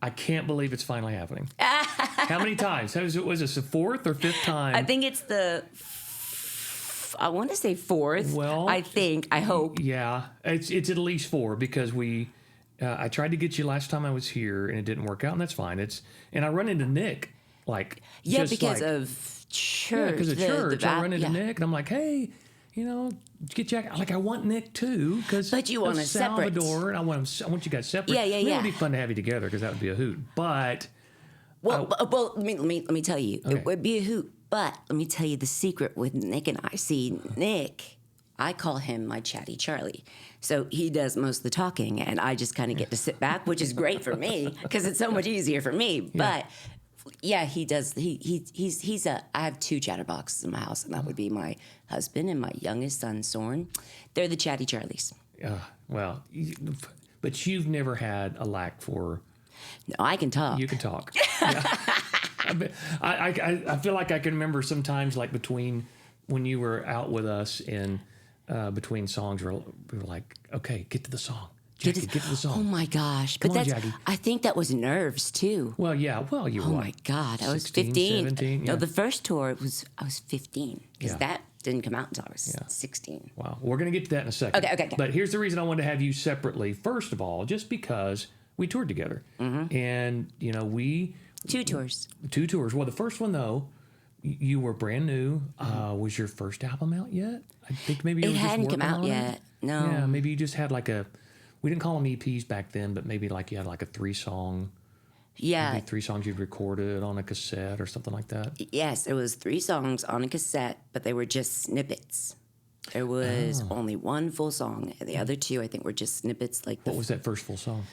I can't believe it's finally happening. How many times? Was this the fourth or fifth time? I think it's I want to say fourth. Well, I hope. Yeah, it's at least four because I tried to get you last time I was here and it didn't work out, and that's fine. And I run into Nick of church. Yeah, because of church. I run into yeah. Nick and I'm like, hey, get Jack. Like I want Nick too But you want us separate. Salvador, and I want you guys separate. Yeah. It would be fun to have you together because that would be a hoot. But well, let me tell you, Okay. it would be a hoot. But let me tell you the secret with Nick and I. See, Nick, I call him my chatty Charlie. So he does most of the talking, and I just kind of get to sit back, which is great for me because it's so much easier for me. But yeah, he does. I have two chatterboxes in my house, and that would be my husband and my youngest son, Soren. They're the chatty Charlies. well, but you've never had a lack for. No, I can talk. You can talk. Yeah. I feel like I can remember sometimes like between when you were out with us and between songs we were like, okay, get to the song. Jackie, get to the song. Oh my gosh. Come on, Jackie. I think that was nerves too. Well, yeah. Well, you were. Oh my God. I was 16, 15. 17, yeah. No, the first tour I was 15 because Yeah. that didn't come out until I was 16. Wow. We're going to get to that in a second. Okay. But here's the reason I wanted to have you separately. First of all, just because we toured together. Mm-hmm. And, we... Two tours. Well, the first one, though, you were brand new. Was your first album out yet? I think maybe It hadn't come out yet. No. Yeah, maybe you just had like we didn't call them EPs back then, but maybe like you had like a 3-song. Yeah. Maybe 3 songs you'd recorded on a cassette or something like that. Yes, it was 3 songs on a cassette, but they were just snippets. There was only one full song, and the other 2, I think, were just snippets. What was that first full song?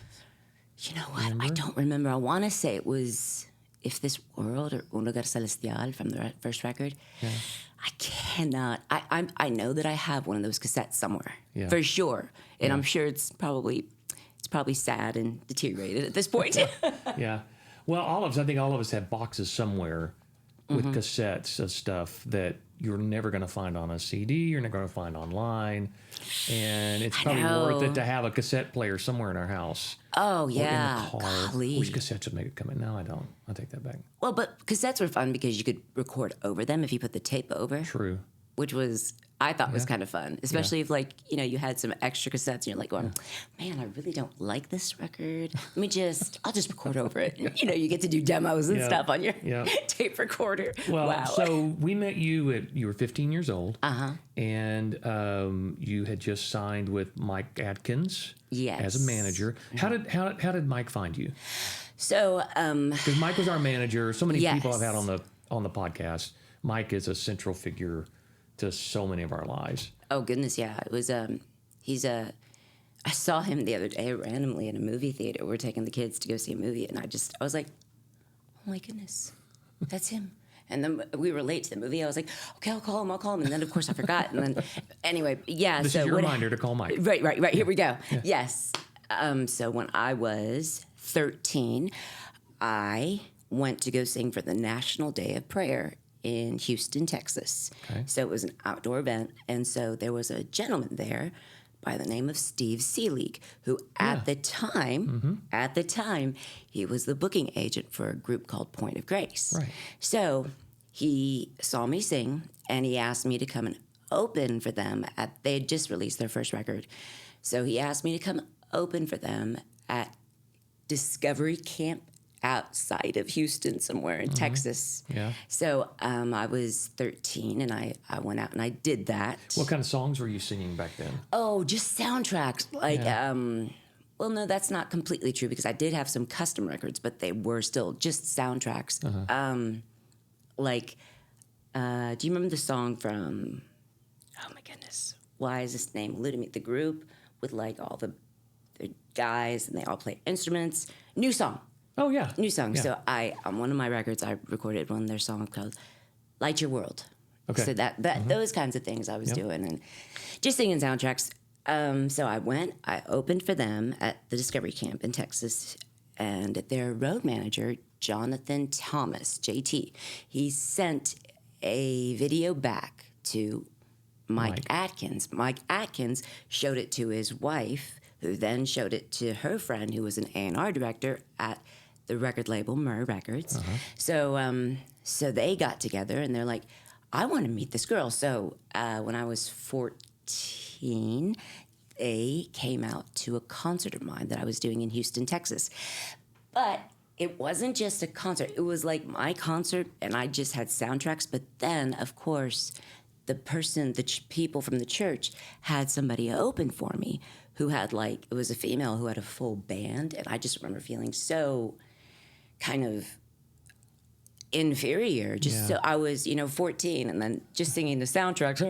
You know what? I don't remember. I want to say it was If This World or Un Lugar Celestial from the first record. Yeah. I cannot. I know that I have one of those cassettes somewhere for sure, and I'm sure it's probably sad and deteriorated at this point. Yeah. Well, I think all of us have boxes somewhere with cassettes of stuff that you're never going to find on a CD, you're never going to find online, and it's probably worth it to have a cassette player somewhere in our house. Oh, or yeah. in the car. Golly. Wish cassettes would make it come in. No, I don't. I'll take that back. Well, but cassettes were fun because you could record over them if you put the tape over. True. Which I thought was kind of fun, especially if you had some extra cassettes and you're like going, man, I really don't like this record. I'll just record over it. You get to do demos and stuff on your tape recorder. Well, wow. So we met you you were 15 years old. And you had just signed with Mike Atkins as a manager. How did Mike find you? So, because Mike was our manager. So many people I've had on the podcast. Mike is a central figure to so many of our lives. Oh goodness, yeah. It was I saw him the other day randomly in a movie theater. We're taking the kids to go see a movie, and I was like, oh my goodness, that's him. And then we were late to the movie. I was like, okay, I'll call him. And then of course I forgot. And then anyway, yeah. This is your reminder to call Mike. Right. Here we go. Yeah. Yes. So when I was 13, I went to go sing for the National Day of Prayer in Houston, Texas. Okay. So it was an outdoor event, and so there was a gentleman there by the name of Steve Seelig, who at the time, he was the booking agent for a group called Point of Grace. Right. So he saw me sing, and he asked me to come and open for them. They had just released their first record. So he asked me to come open for them at Discovery Camp outside of Houston somewhere in Texas. Yeah. So I was 13 and I went out and I did that. What kind of songs were you singing back then? Oh, just soundtracks. Well, no, that's not completely true because I did have some custom records, but they were still just soundtracks. Do you remember the song from, oh my goodness, why is this name eluding me? The group with all the guys and they all play instruments. New song. Oh, yeah. New song. Yeah. So on one of my records, I recorded one of their songs called Light Your World. Okay. So those kinds of things I was doing and just singing soundtracks. So I opened for them at the Discovery Camp in Texas, and their road manager, Jonathan Thomas, JT, he sent a video back to Mike Atkins. Mike Atkins showed it to his wife, who then showed it to her friend, who was an A&R director at the record label, Myrrh Records. So they got together and they're like, I want to meet this girl. So when I was 14, they came out to a concert of mine that I was doing in Houston, Texas. But it wasn't just a concert. It was like my concert, and I just had soundtracks. But then, of course, the people from the church had somebody open for me who had it was a female who had a full band. And I just remember feeling so kind of inferior. So I was, 14 and then just singing the soundtracks.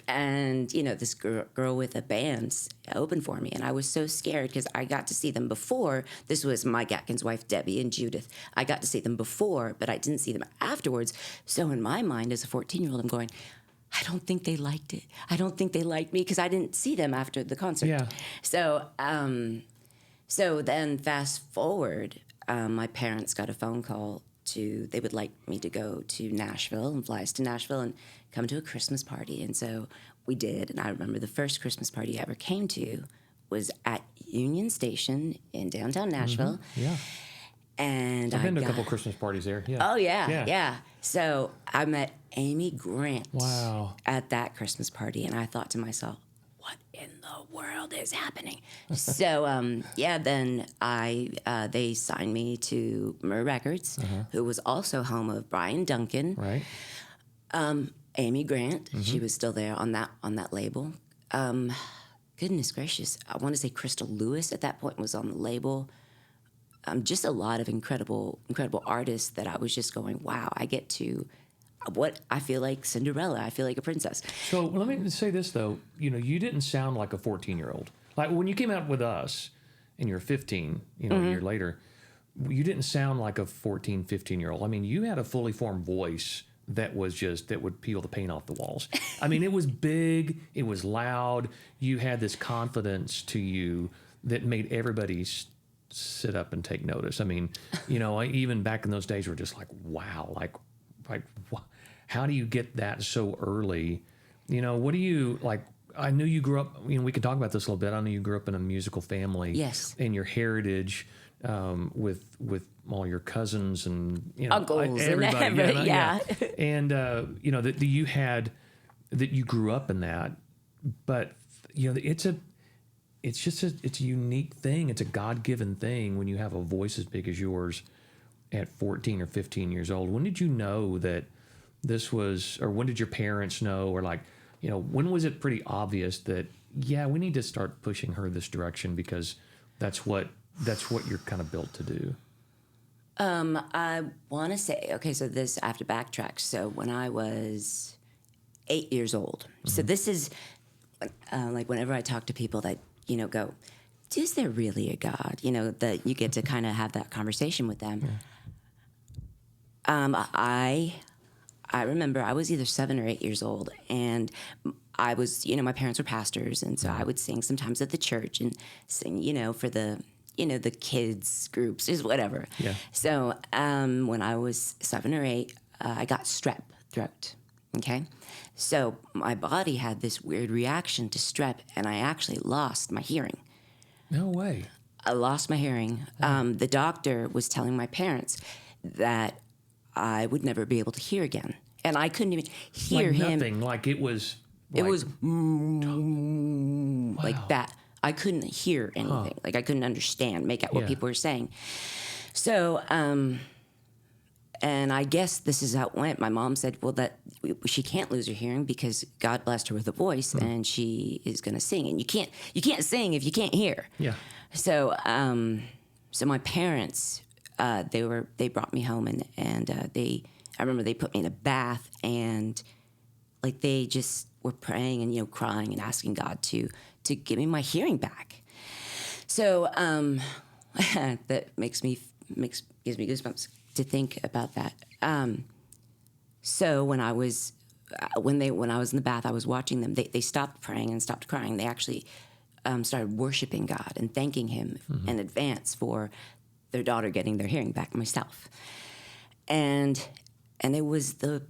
And, this girl with a band opened for me. And I was so scared because I got to see them before. This was Mike Atkins' wife, Debbie, and Judith. I got to see them before, but I didn't see them afterwards. So in my mind as a 14-year-old, I'm going, I don't think they liked it. I don't think they liked me because I didn't see them after the concert. Yeah. So, so then fast forward, my parents got a phone call they would like me to go to Nashville and fly us to Nashville and come to a Christmas party. And so we did. And I remember the first Christmas party I ever came to was at Union Station in downtown Nashville. Mm-hmm. Yeah. And I've been to a couple Christmas parties there. Yeah. Oh, yeah. So I met Amy Grant at that Christmas party. And I thought to myself, what in the world is happening? So, then they signed me to Myrrh Records, who was also home of Brian Duncan. Right. Amy Grant, she was still there on that label. Goodness gracious, I want to say Crystal Lewis at that point was on the label. Just a lot of incredible artists that I was just going, wow, I get to what I feel like Cinderella. I feel like a princess. So let me say this, though. You didn't sound like a 14-year-old. Like when you came out with us and you're 15, a year later, you didn't sound like a 14, 15-year-old. I mean, you had a fully formed voice that would peel the paint off the walls. I mean, it was big. It was loud. You had this confidence to you that made everybody sit up and take notice. I mean, even back in those days, we're just like, wow, like, how do you get that so early? What do you like? I knew you grew up. We can talk about this a little bit. I know you grew up in a musical family. Yes. And your heritage with all your cousins and uncles, everybody. Yeah. And that you had that you grew up in that, but it's a unique thing. It's a God-given thing when you have a voice as big as yours at 14 or 15 years old. When did you know that this was, or when did your parents know, or when was it pretty obvious that, we need to start pushing her this direction because that's what you're kind of built to do? I want to say, okay, so I have to backtrack. So when I was 8 years old, so this is whenever I talk to people that, go, is there really a God? That you get to kind of have that conversation with them. I remember I was either 7 or 8 years old, and I was, my parents were pastors, and so I would sing sometimes at the church and sing, for the, the kids groups, just whatever. Yeah. So when I was 7 or 8, I got strep throat. Okay. So my body had this weird reaction to strep, and I actually lost my hearing. No way. I lost my hearing. Wow. The doctor was telling my parents that I would never be able to hear again. And I couldn't even hear him. Nothing. Like it was like that. I couldn't hear anything. Like I couldn't make out what people were saying. So, and I guess this is how it went. My mom said, well, that she can't lose her hearing because God blessed her with a voice and she is going to sing. And you can't sing if you can't hear. Yeah. So, so my parents, they brought me home and I remember they put me in a bath and they just were praying and, crying and asking God to give me my hearing back. So, that gives me goosebumps to think about that. So when I was in the bath, I was watching them. They stopped praying and stopped crying. They actually started worshiping God and thanking Him in advance for their daughter getting their hearing back. Myself, and it was the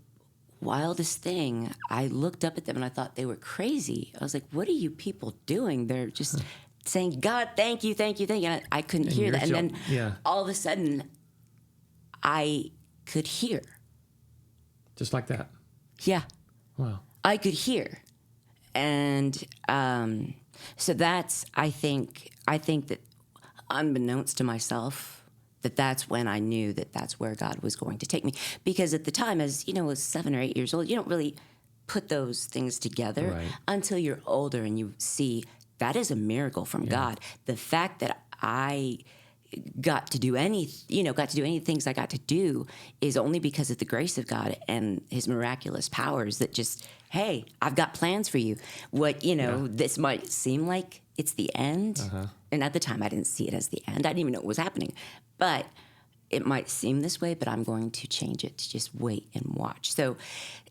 wildest thing. I looked up at them and I thought they were crazy. I was like, "What are you people doing? They're just saying, God, thank you, thank you, thank you. And I couldn't hear that. And then all of a sudden, I could hear. Just like that? Yeah. Wow. I could hear. And so that's, I think that unbeknownst to myself, that's when I knew that that's where God was going to take me. Because at the time, as, I was 7 or 8 years old, you don't really put those things together until you're older and you see that is a miracle from God. The fact that I got to do any things I got to do is only because of the grace of God and his miraculous powers that just, hey, I've got plans for you. This might seem like it's the end. And at the time I didn't see it as the end. I didn't even know what was happening. But it might seem this way, but I'm going to change it. Just wait and watch. So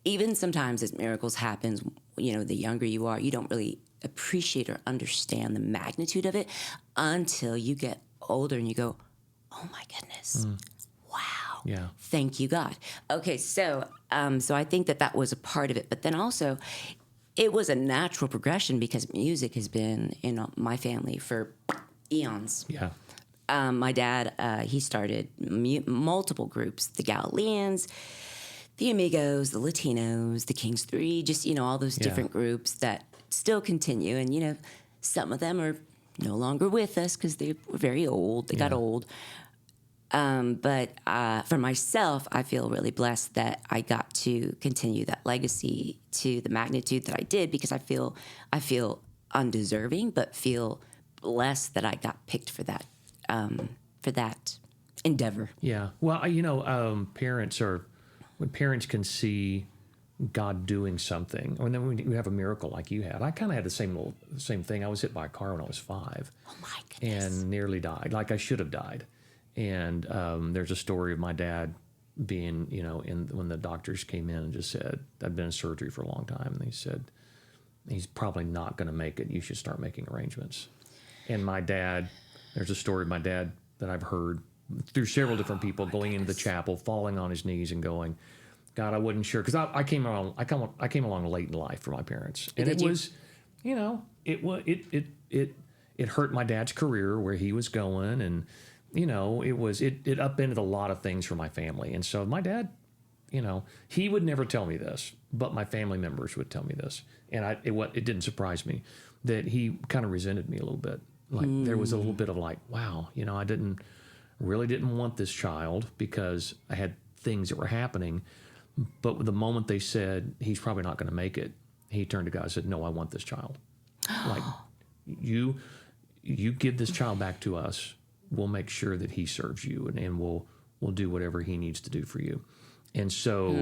even sometimes as miracles happen, the younger you are, you don't really appreciate or understand the magnitude of it until you get older and you go, oh my goodness, wow, thank you, God. Okay, so I think that was a part of it, but then also it was a natural progression because music has been in my family for eons. Yeah. My dad, he started multiple groups, the Galileans, the Amigos, the Latinos, the Kings Three, just, all those different groups that still continue. And, some of them are no longer with us because they were very old. They got old. But for myself, I feel really blessed that I got to continue that legacy to the magnitude that I did because I feel undeserving, but feel blessed that I got picked for that endeavor. Yeah. Well, when parents can see God doing something, or then when you have a miracle like you had. I kind of had the same thing. I was hit by a car when I was 5. Oh my goodness. And nearly died, like I should have died. And there's a story of my dad being, when the doctors came in and just said, I'd been in surgery for a long time, and they said, he's probably not going to make it. You should start making arrangements. And my dad, there's a story of my dad that I've heard through several different people going into the chapel, falling on his knees and going, God, I wasn't sure, because I came along late in life for my parents, and it hurt my dad's career where he was going, and it upended a lot of things for my family, and so my dad, he would never tell me this, but my family members would tell me this, and it didn't surprise me that he kind of resented me a little bit, like there was a little bit of like, wow, I didn't want this child because I had things that were happening. But the moment they said, he's probably not going to make it, he turned to God and said, no, I want this child. Like, you give this child back to us. We'll make sure that he serves you, and we'll do whatever he needs to do for you. And so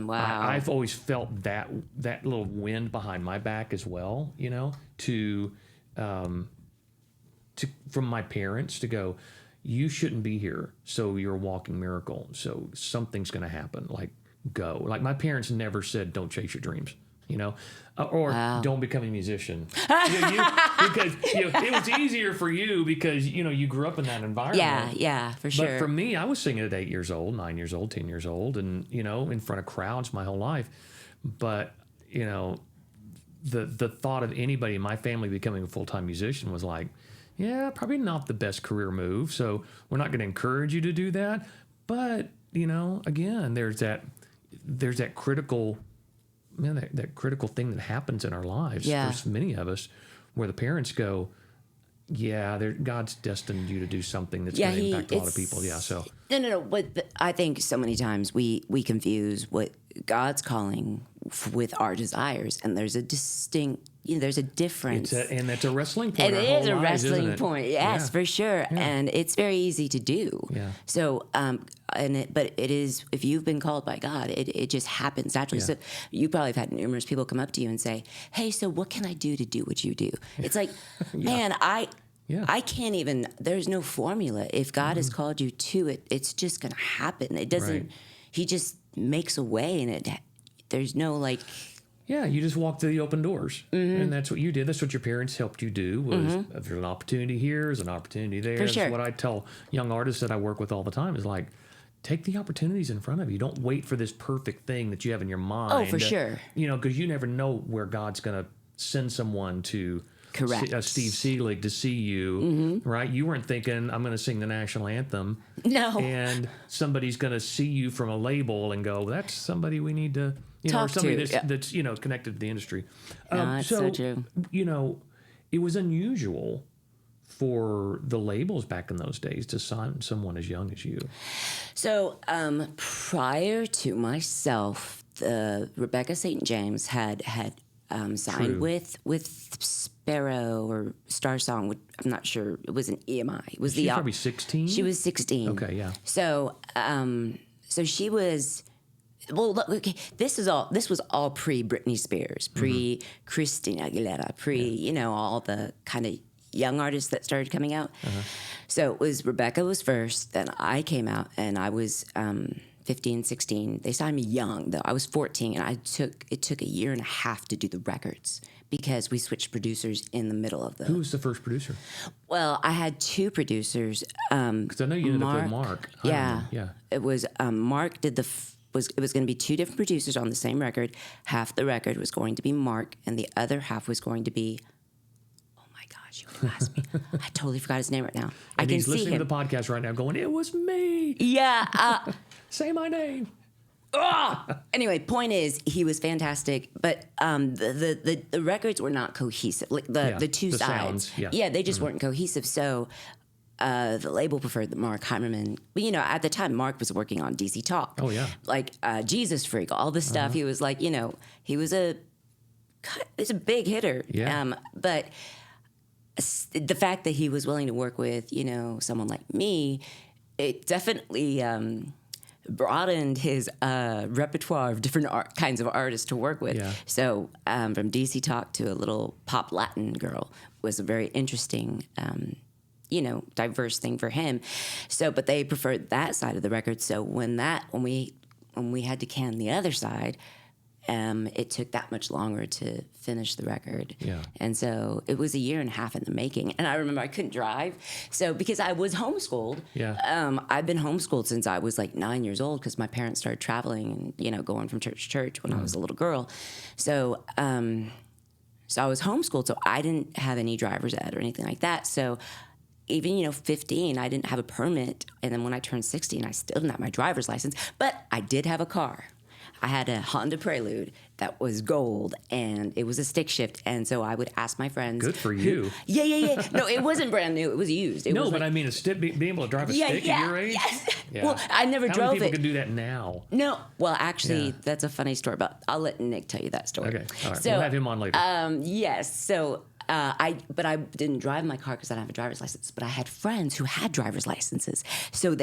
I've always felt that little wind behind my back as well, from my parents to go, you shouldn't be here, so you're a walking miracle. So something's going to happen. Like, go. Like, my parents never said, don't chase your dreams, or don't become a musician. Because it was easier for you because, you grew up in that environment. Yeah, for sure. But for me, I was singing at 8 years old, 9 years old, 10 years old, and, in front of crowds my whole life. But, the thought of anybody in my family becoming a full-time musician was like, yeah, probably not the best career move. So we're not going to encourage you to do that. But, again, there's that critical, that critical thing that happens in our lives for many of us, where the parents go, God's destined you to do something that's going to impact a lot of people. Yeah, so no. But I think so many times we confuse what God's calling with our desires, and there's a distinct, there's a difference. And that's a wrestling point. It is a wrestling point, yes, for sure. Yeah. And it's very easy to do. Yeah. So, but it is, if you've been called by God, it just happens naturally. Yeah. So you probably have had numerous people come up to you and say, hey, so what can I do to do what you do? It's like, man, I can't even, there's no formula. If God has called you to it, it's just going to happen. It doesn't, he just makes a way, and there's no like... Yeah, you just walk through the open doors, and that's what you did. That's what your parents helped you do. Was if there's an opportunity here, there's an opportunity there. That's what I tell young artists that I work with all the time is like, take the opportunities in front of you. Don't wait for this perfect thing that you have in your mind. Oh, for sure. Because you never know where God's going to send someone to Correct. Steve Seelig to see you, right? You weren't thinking, I'm going to sing the national anthem. No. And somebody's going to see you from a label and go, that's somebody we need to, Talk or somebody to, that's connected to the industry. No, it's so true. It was unusual for the labels back in those days to sign someone as young as you. So prior to myself, Rebecca St. James had signed with Sparrow or Star Song. I'm not sure. It was an EMI. It was She was probably 16? She was 16. Okay, yeah. So she was. Well, look, okay, this was all pre Britney Spears, pre Christina Aguilera, all the kind of young artists that started coming out. So it was Rebecca was first, then I came out, and I was 15, 16. They signed me young, though. I was 14, and it took a year and a half to do the records because we switched producers in the middle of the... Who was the first producer? Well, I had two producers. Because I know you ended up with Mark. Yeah. It was Mark did it was going to be two different producers on the same record. Half the record was going to be Mark, and the other half was going to be... You asked me. I totally forgot his name right now. I can he's see listening him. to the podcast right now going, it was me. Yeah. Say my name. Anyway, point is, he was fantastic, but the records were not cohesive. Like the two sides. Sounds, they just weren't cohesive. So the label preferred Mark Heimerman. But, at the time, Mark was working on DC Talk. Oh, yeah. Like Jesus Freak, all this stuff. He was like, he was a big hitter. Yeah. But the fact that he was willing to work with, someone like me, it definitely broadened his repertoire of different kinds of artists to work with. Yeah. So from DC Talk to a little pop Latin girl was a very interesting, diverse thing for him. So, but they preferred that side of the record. So when we had to can the other side, it took that much longer to finish the record. Yeah. And so it was a year and a half in the making. And I remember I couldn't drive. So because I was homeschooled, I've been homeschooled since I was like 9 years old because my parents started traveling and, going from church to church when I was a little girl. So, so I was homeschooled, so I didn't have any driver's ed or anything like that. So even, 15, I didn't have a permit. And then when I turned 16, I still didn't have my driver's license, but I did have a car. I had a Honda Prelude that was gold, and it was a stick shift. And so I would ask my friends. Good for you. Yeah. No, it wasn't brand new. It was used. I mean, being able to drive a stick at your age? Yes. Yeah. Well, I never drove it. How many people can do that now? No. Well, actually, that's a funny story, but I'll let Nick tell you that story. Okay. All right. So, we'll have him on later. Yes. So I didn't drive my car because I didn't have a driver's license, but I had friends who had driver's licenses. So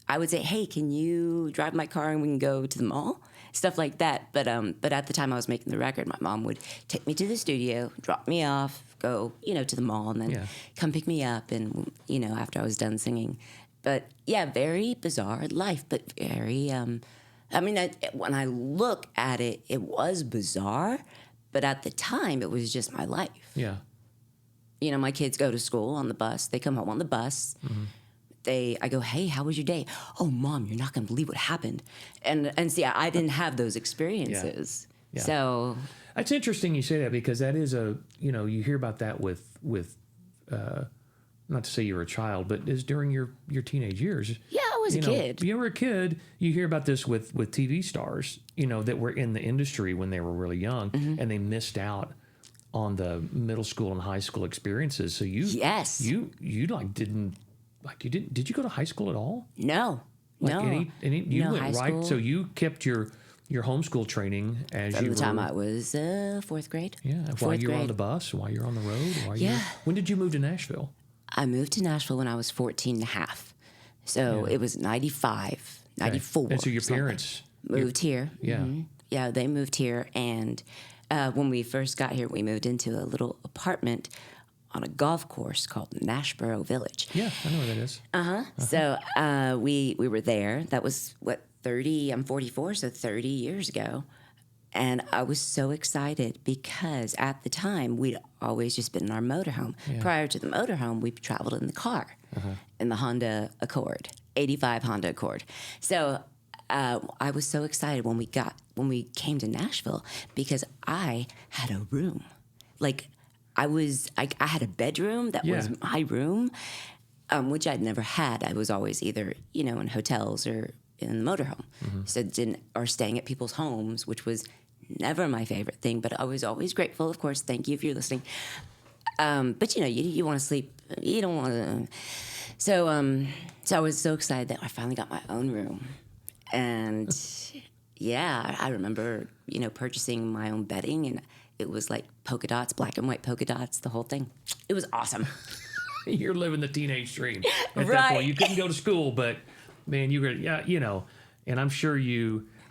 I would say, hey, can you drive my car and we can go to the mall? Stuff like that. But at the time I was making the record, my mom would take me to the studio, drop me off, go, to the mall, and then come pick me up and, after I was done singing. But, very bizarre life, but very, when I look at it, it was bizarre, but at the time, it was just my life. Yeah. My kids go to school on the bus. They come home on the bus. Mm-hmm. I go, hey, how was your day? Oh, Mom, you're not going to believe what happened. And see, I didn't have those experiences. Yeah. So it's interesting you say that because that is you hear about that with not to say you were a child, but is during your teenage years. Yeah, I was a kid. You were a kid. You hear about this with TV stars, that were in the industry when they were really young, and they missed out on the middle school and high school experiences. So you did you go to high school at all? No. You no went high right. school. So you kept your homeschool training as from you the time I was fourth grade. Yeah, while you were on the bus, while you're on the road. When did you move to Nashville? I moved to Nashville when I was 14 and a half. So it was 95, 94. And so your parents moved here. Yeah. Mm-hmm. Yeah, they moved here. And when we first got here, we moved into a little apartment on a golf course called Nashboro Village. Yeah, I know where that is. So we were there. That was, 30, I'm 44, so 30 years ago. And I was so excited because at the time, we'd always just been in our motorhome. Yeah. Prior to the motorhome, we traveled in the car, in the Honda Accord, 85 Honda Accord. So I was so excited when we came to Nashville because I had a room. Like, I had a bedroom that was my room, which I'd never had. I was always either, in hotels or in the motorhome. So or staying at people's homes, which was never my favorite thing, but I was always grateful, of course. Thank you if you're listening. But you want to sleep. You don't want to. So I was so excited that I finally got my own room. And yeah, I remember, purchasing my own bedding, and it was like polka dots, black and white polka dots, the whole thing. It was awesome. You're living the teenage dream. At Right. that point, you couldn't go to school, but man, you were, and I'm sure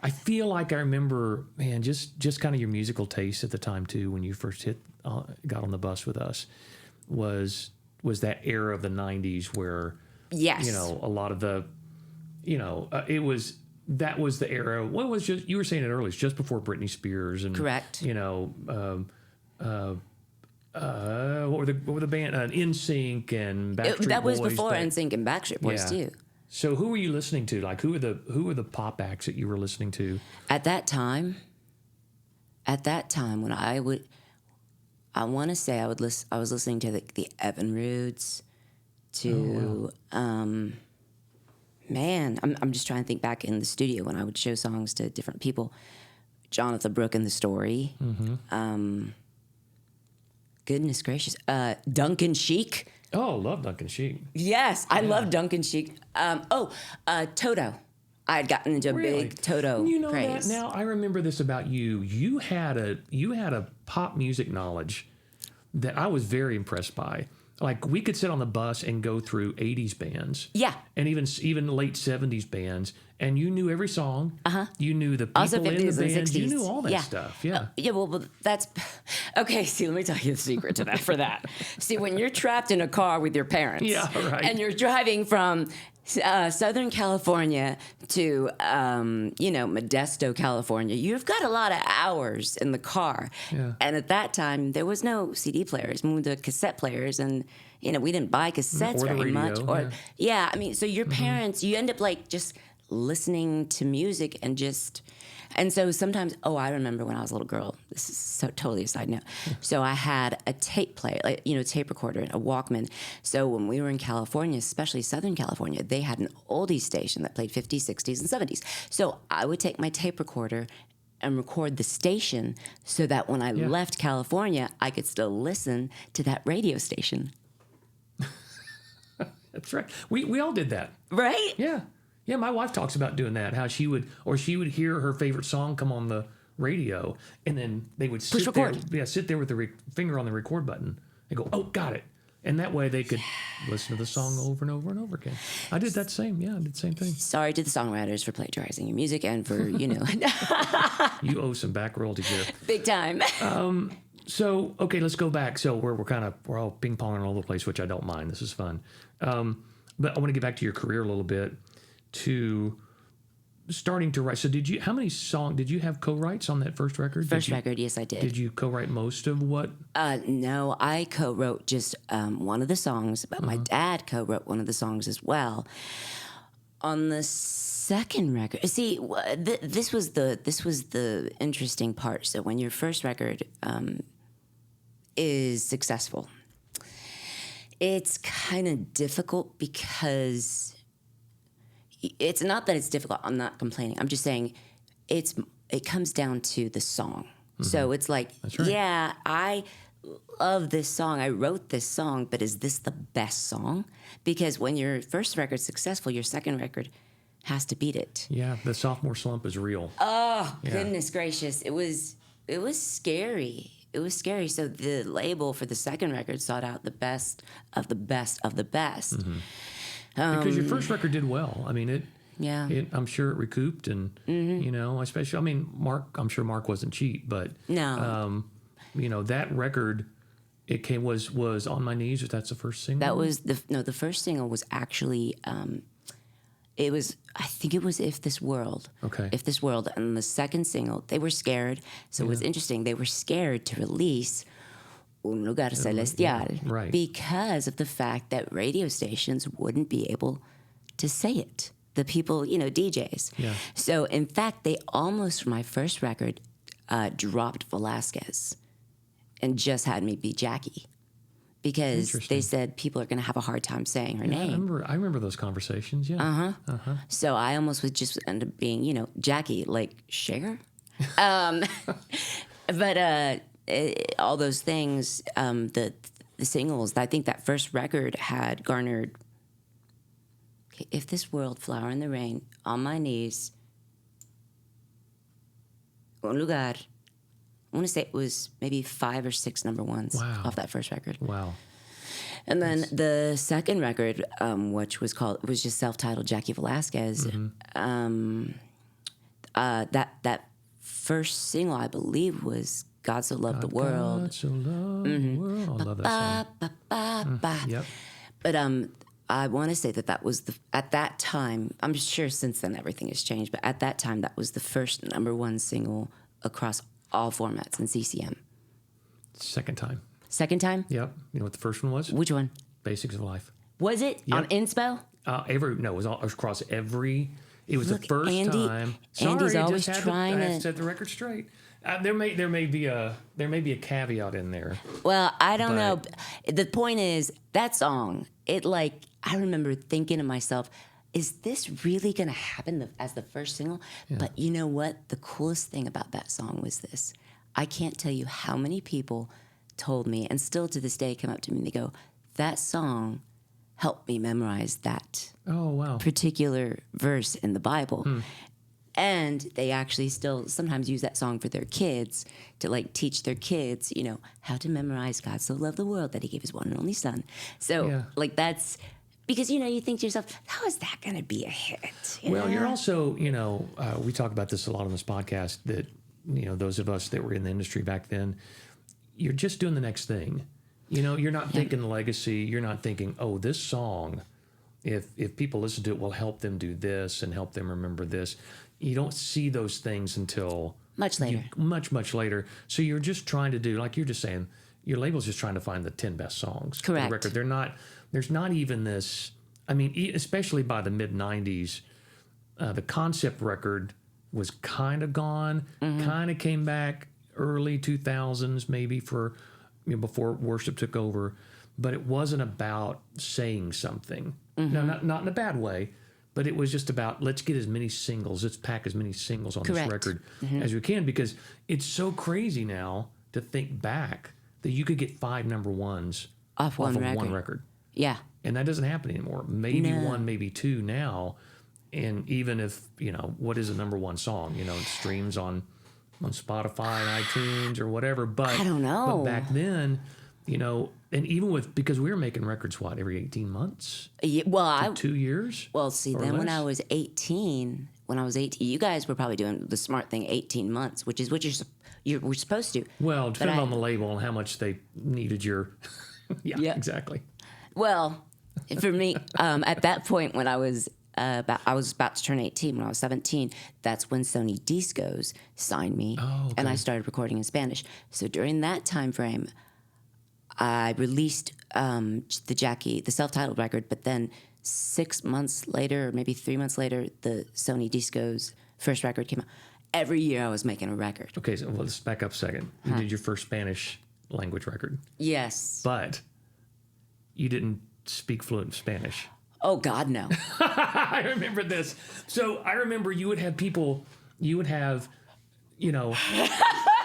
I feel like I remember, man, just kind of your musical taste at the time too, when you first got on the bus with us, was that era of the 90s where, Yes. a lot of the, that was the era. What was you were saying it earlier, it's just before Britney Spears and Correct. What were the band? NSYNC and Backstreet Boys. That was before NSYNC and Backstreet Boys too. So who were you listening to? Like who were the pop acts that you were listening to? At that time, when I want to say I was listening to the Evan Roods, to man, I'm just trying to think back in the studio when I would show songs to different people. Jonathan Brooke and the Story. Goodness gracious, Duncan Sheik. Oh, love Duncan Sheik. Yes, I love Duncan Sheik. Toto. I had gotten into a big Toto craze. That now I remember this about you. You had a pop music knowledge that I was very impressed by. Like we could sit on the bus and go through 80s bands. Yeah. And even late 70s bands, and you knew every song. You knew the people Also in the 50s and bands. 60s. You knew all that stuff. Yeah. Well, that's okay. See, let me tell you the secret to that. For that, see, when you're trapped in a car with your parents, right. and you're driving from Southern California to Modesto, California, you've got a lot of hours in the car. Yeah. And at that time, there was no CD players, moved to cassette players, and we didn't buy cassettes Or the very radio, much. Or I mean, so your parents, you end up like just listening to music and so sometimes, I remember when I was a little girl, this is so totally a side note. So I had a tape player, tape recorder, a Walkman. So when we were in California, especially Southern California, they had an oldies station that played 50s, 60s, and 70s. So I would take my tape recorder and record the station so that when I left California, I could still listen to that radio station. That's right. We all did that. Right? Yeah. Yeah, my wife talks about doing that, how she would hear her favorite song come on the radio, and then they would sit there with the finger on the record button and go, oh, got it. And that way they could listen to the song over and over and over again. I did that I did the same thing. Sorry to the songwriters for plagiarizing your music and for, You owe some back royalties here. Big time. So, okay, let's go back. So we're all ping-ponging all over the place, which I don't mind. This is fun. But I want to get back to your career a little bit, to starting to write. So did you have co-writes on that first record? Record, yes, I did. Did you co-write most of what? No, I co-wrote just one of the songs, but my dad co-wrote one of the songs as well. On the second record, see, this was the interesting part. So when your first record is successful, it's kind of difficult because it's not that it's difficult. I'm not complaining. I'm just saying it comes down to the song. So it's like, yeah, I love this song. I wrote this song, but is this the best song? Because when your first record's successful, your second record has to beat it. Yeah, the sophomore slump is real. Oh, goodness gracious. It was scary. It was scary. So the label for the second record sought out the best of the best of the best. Because your first record did well. I mean, I'm sure it recouped, and especially. I mean, I'm sure Mark wasn't cheap, but no, that record, was On My Knees. That's the first single. That was the first single was actually. I think it was If This World. Okay. If This World, and the second single, they were scared. So it was interesting. They were scared to release Un Lugar Celestial, right, because of the fact that radio stations wouldn't be able to say it. The people, DJs. Yeah. So in fact, they almost, for my first record, dropped Velasquez. and just had me be Jackie because they said people are going to have a hard time saying her name. I remember those conversations. Yeah. So I almost would just end up being, Jackie, like Cher. But all those things, the singles, I think that first record had garnered, If This World, Flower in the Rain, On My Knees, Un Lugar. I want to say it was maybe 5 or 6 number ones off that first record. Wow. And then the second record, which was just self-titled Jaci Velasquez. That first single, I believe, was "God So Loved the World." God so loved the world. I love that song. Yep. But I want to say that was at that time. I'm sure since then everything has changed, but at that time that was the first number one single across all formats in CCM. Second time. Second time? Yep. You know what the first one was? Which one? Basics of Life. Was it on Inspo? It was across every. It was Look, the first time. Andy's always I trying had to to set the record straight. There may be a caveat in there. Well, I don't know. The point is that song. I remember thinking to myself, is this really going to happen as the first single? Yeah. But you know what? The coolest thing about that song was this. I can't tell you how many people told me, and still to this day come up to me and they go, that song helped me memorize that particular verse in the Bible. And they actually still sometimes use that song for their kids to teach their kids, how to memorize God So Loved the World that he gave his one and only son. So that's because, you think to yourself, how is that going to be a hit? You're also, we talk about this a lot on this podcast that, those of us that were in the industry back then, you're just doing the next thing. You're not thinking legacy. You're not thinking, oh, this song, if people listen to it, will help them do this and help them remember this. You don't see those things until much later. Much later. So you're just trying to do, like you're just saying, your label's just trying to find the 10 best songs. Correct. For the record. There's not even this. I mean, especially by the mid 90s, the concept record was kind of gone. Kind of came back early 2000s, maybe for before worship took over, but it wasn't about saying something. No, not in a bad way, but it was just about let's get as many singles, let's pack as many singles on this record as we can, because it's so crazy now to think back that you could get 5 number ones off of one record. Yeah. And that doesn't happen anymore. Maybe 1, maybe 2 now. And even if, what is a number one song? It streams on Spotify and iTunes or whatever. But I don't know. But back then, and even because we were making records, every 18 months? Yeah, 2 years? Well, see, then when I was 18, you guys were probably doing the smart thing, 18 months, which is what we're supposed to. Well, depending on the label and how much they needed your... yeah, exactly. Well, for me, at that point when I was about to turn 18, when I was 17, that's when Sony Discos signed me, and I started recording in Spanish. So during that time frame, I released the self-titled record, but then 6 months later, or maybe 3 months later, the Sony Discos first record came out. Every year I was making a record. Okay, so let's back up a second. You did your first Spanish language record. Yes. But you didn't speak fluent Spanish. Oh, God, no. I remember this. So I remember you would have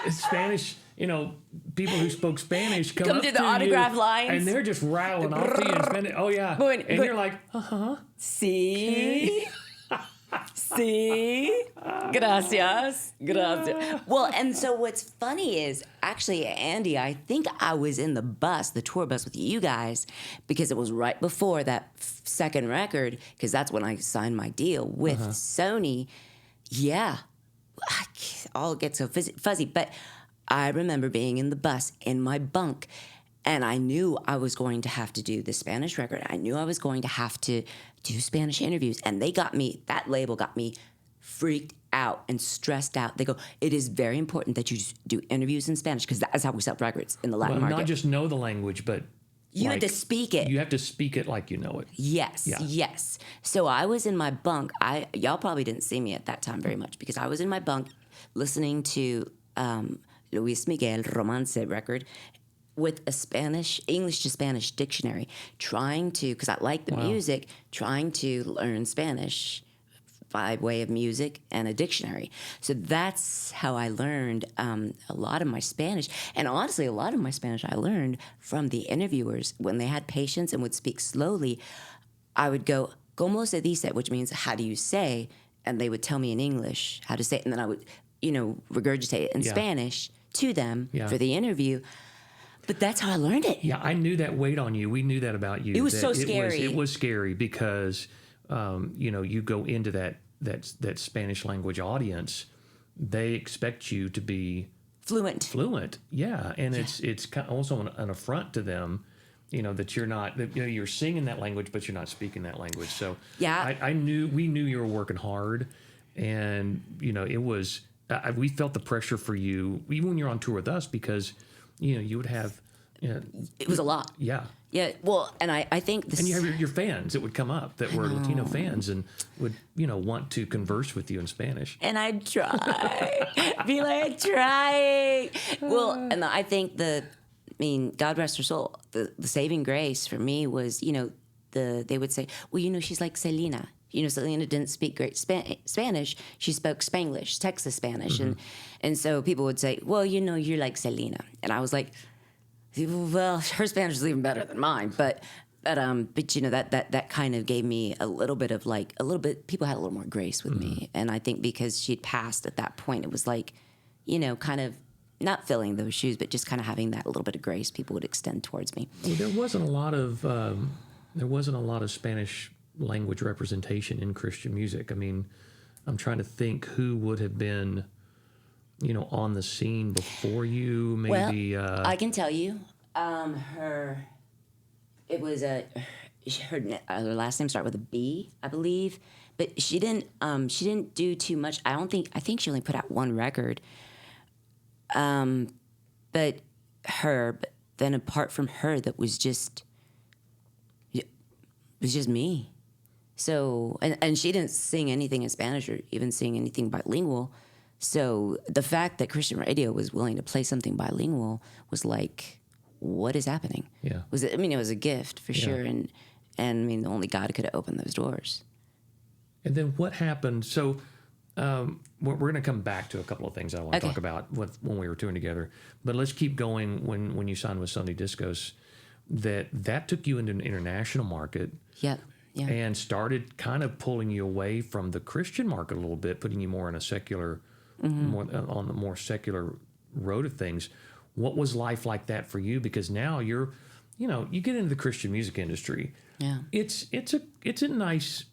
Spanish, people who spoke Spanish come up to the autograph lines. And they're just rattling off to you in Spanish. Oh, yeah. And you're like, See? See? Gracias. Well, and so what's funny is, actually, Andy, I think I was in the tour bus with you guys, because it was right before that second record, because that's when I signed my deal with Sony. Yeah. All get so fuzzy. But I remember being in the bus in my bunk, and I knew I was going to have to do the Spanish record. I knew I was going to have to do Spanish interviews. And that label got me freaked out and stressed out. They go, it is very important that you do interviews in Spanish, because that is how we sell records in the Latin market. Not just know the language, but you have to speak it. You have to speak it like you know it. Yes, yes. So I was in my bunk. Y'all probably didn't see me at that time very much, because I was in my bunk listening to Luis Miguel Romance record with a English to Spanish dictionary, trying to, because I like the music, trying to learn Spanish by way of music and a dictionary. So that's how I learned a lot of my Spanish. And honestly, a lot of my Spanish I learned from the interviewers. When they had patience and would speak slowly, I would go, ¿Cómo se dice? Which means, how do you say? And they would tell me in English how to say it. And then I would, regurgitate it in Spanish to them for the interview. But that's how I learned it. Yeah, I knew that weighed on you. We knew that about you. It was so scary. It was scary because, you go into that Spanish language audience, they expect you to be fluent. Yeah, and it's kind of also an affront to them, that you're not, you're singing that language, but you're not speaking that language. So we knew you were working hard, and it was we felt the pressure for you even when you're on tour with us because you would have. It was a lot. Yeah. Yeah. Well, and I think this. And you have your fans that would come up that were Latino fans and would, want to converse with you in Spanish. And I'd try. Be like, trying. Well, and I think God rest her soul, the saving grace for me was, they would say, well, she's like Selena. Selena didn't speak great Spanish. She spoke Spanglish, Texas Spanish. Mm-hmm. And so people would say, well, you're like Selena. And I was like, well, her Spanish is even better than mine. But that kind of gave me a little bit of people had a little more grace with me. And I think because she'd passed at that point, it was like, kind of not filling those shoes, but just kind of having that little bit of grace people would extend towards me. Well, there wasn't a lot of Spanish language representation in Christian music. I mean, I'm trying to think who would have been, on the scene before you. Maybe. Well, I can tell you, her last name started with a B, I believe, but she didn't do too much. I think she only put out one record. But then apart from her, that was just me. So, and she didn't sing anything in Spanish or even sing anything bilingual. So the fact that Christian radio was willing to play something bilingual was like, what is happening? Yeah. It was a gift for sure. And only God could have opened those doors. And then what happened? So, we're going to come back to a couple of things I want to talk about when we were touring together. But let's keep going when you signed with Sunday Discos. That took you into an international market. Yep. Yeah. And started kind of pulling you away from the Christian market a little bit, putting you more in a secular, more on the more secular road of things. What was life like that for you? Because now you get into the Christian music industry. Yeah. It's a nice,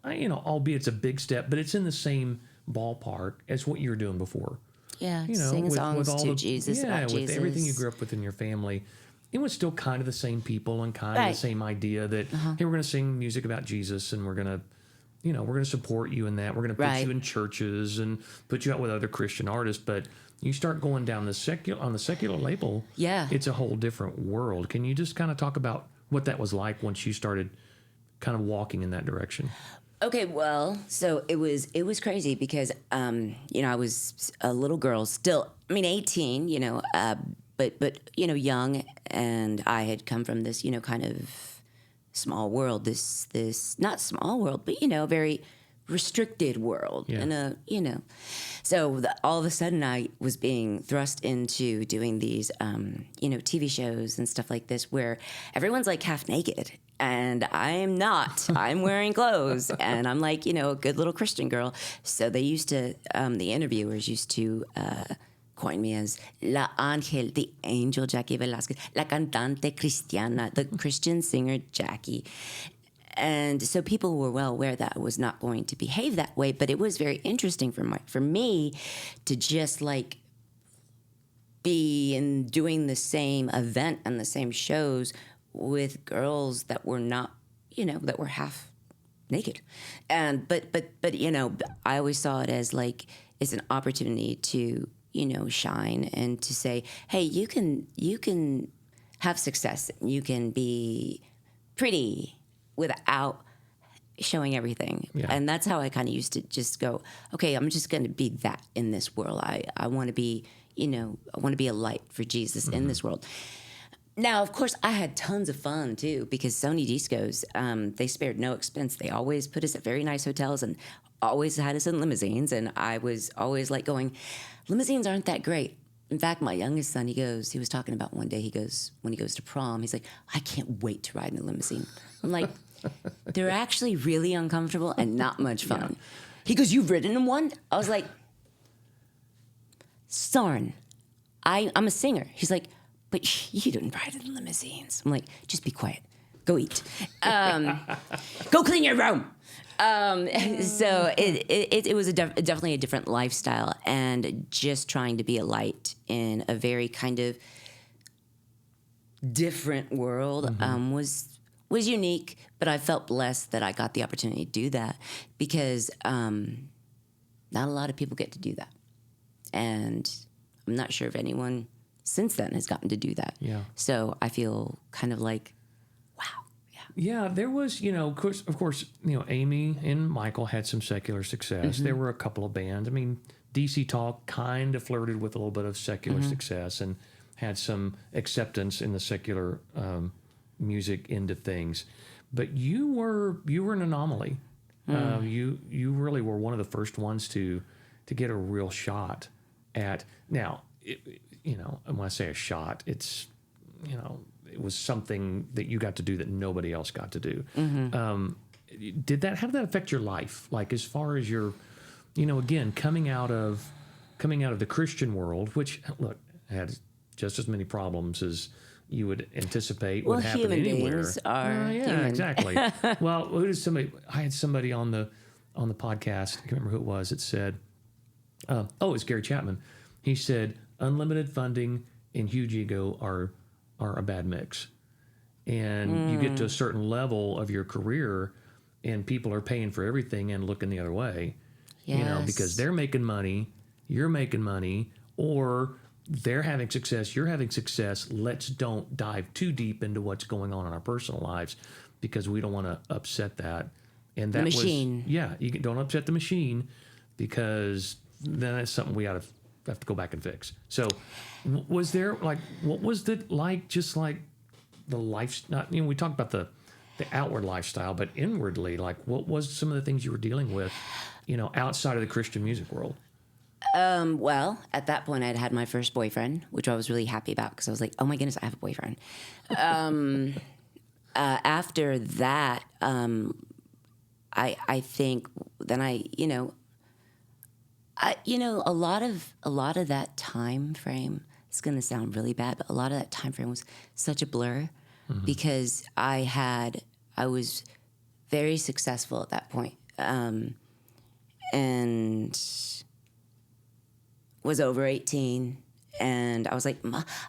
albeit it's a big step, but it's in the same ballpark as what you were doing before. Yeah. Sing songs to Jesus. Yeah, about with Jesus. everything you grew up with in your family. It was still kind of the same people and kind of the same idea that, hey, we're going to sing music about Jesus and we're going to support you in that. We're going to put you in churches and put you out with other Christian artists. But you start going down on the secular label, it's a whole different world. Can you just kind of talk about what that was like once you started kind of walking in that direction? Okay, well, so it was crazy because, I was a little girl still, 18, but young, and I had come from this, kind of small world, this not small world, but, very restricted world. Yeah. And, so all of a sudden I was being thrust into doing these, TV shows and stuff like this where everyone's like half naked. And I'm not. I'm wearing clothes. And I'm like, a good little Christian girl. So they used to, the interviewers used to coin me as La Ángel, the angel Jaci Velasquez, La Cantante Cristiana, the Christian singer Jaci. And so people were well aware that I was not going to behave that way. But it was very interesting for me to just like be in doing the same event and the same shows with girls that were not, that were half naked. And but I always saw it as like it's an opportunity to, shine and to say, hey, you can have success. You can be pretty without showing everything. Yeah. And that's how I kind of used to just go, okay, I'm just going to be that in this world. I want to be, I want to be a light for Jesus in this world. Now, of course, I had tons of fun too, because Sony Discos, they spared no expense. They always put us at very nice hotels and always had us in limousines. And I was always like going, limousines aren't that great. In fact, my youngest son, he was talking about one day, when he goes to prom, he's like, I can't wait to ride in a limousine. I'm like, they're actually really uncomfortable and not much fun. Yeah. He goes, you've ridden in one? I was like, Sarn, I'm a singer. He's like, but you didn't ride in limousines. I'm like, just be quiet. Go eat. Go clean your room. So it was definitely a different lifestyle, and just trying to be a light in a very kind of different world was unique. But I felt blessed that I got the opportunity to do that, because not a lot of people get to do that, and I'm not sure if anyone since then has gotten to do that. Yeah. So I feel kind of like, wow. Yeah, there was, of course, Amy and Michael had some secular success. There were a couple of bands. I mean, DC Talk kind of flirted with a little bit of secular success and had some acceptance in the secular music end of things. But you were an anomaly. You really were one of the first ones to get a real shot at. Now, and when I say a shot, it's it was something that you got to do that nobody else got to do. How did that affect your life? Like, as far as your, again, coming out of the Christian world, which, look, had just as many problems as you would anticipate would happen human anywhere. Beings are human. Exactly. Well, I had somebody on the podcast, I can't remember who it was, it said, it's Gary Chapman. He said, unlimited funding and huge ego are a bad mix. And you get to a certain level of your career and people are paying for everything and looking the other way. Yes. Because they're making money, you're making money, or they're having success, you're having success. Let's don't dive too deep into what's going on in our personal lives, because we don't want to upset that. And that the machine. You don't upset the machine, because then that's something we have to go back and fix. So was there, like, what was it like, just like the life, we talked about the outward lifestyle, but inwardly, like, what was some of the things you were dealing with, outside of the Christian music world? Well, at that point, I'd had my first boyfriend, which I was really happy about, because I was like, oh my goodness, I have a boyfriend. After that, I think then a lot of that time frame, it's going to sound really bad, but a lot of that time frame was such a blur, because I was very successful at that point, and was over 18, and I was like,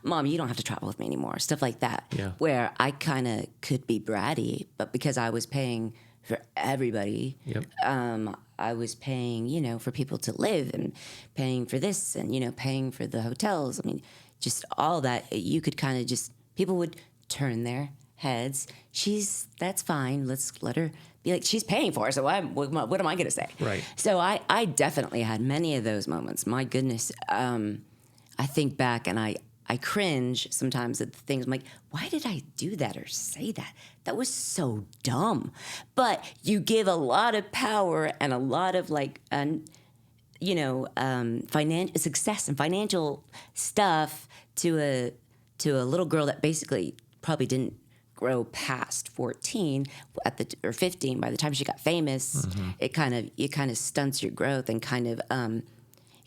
Mom, you don't have to travel with me anymore, stuff like that. Yeah. Where I kind of could be bratty, but because I was paying for everybody, Yep. I was paying, for people to live, and paying for this, and, paying for the hotels. I mean, just all that. You could kind of people would turn their heads. That's fine. Let's let her be like, she's paying for it, so what am I going to say? Right. So I definitely had many of those moments. My goodness. I think back and I cringe sometimes at the things. I'm like, why did I do that or say that? That was so dumb. But you give a lot of power and a lot of financial success and financial stuff to a little girl that basically probably didn't grow past 14 or 15. By the time she got famous, it kind of stunts your growth, and kind of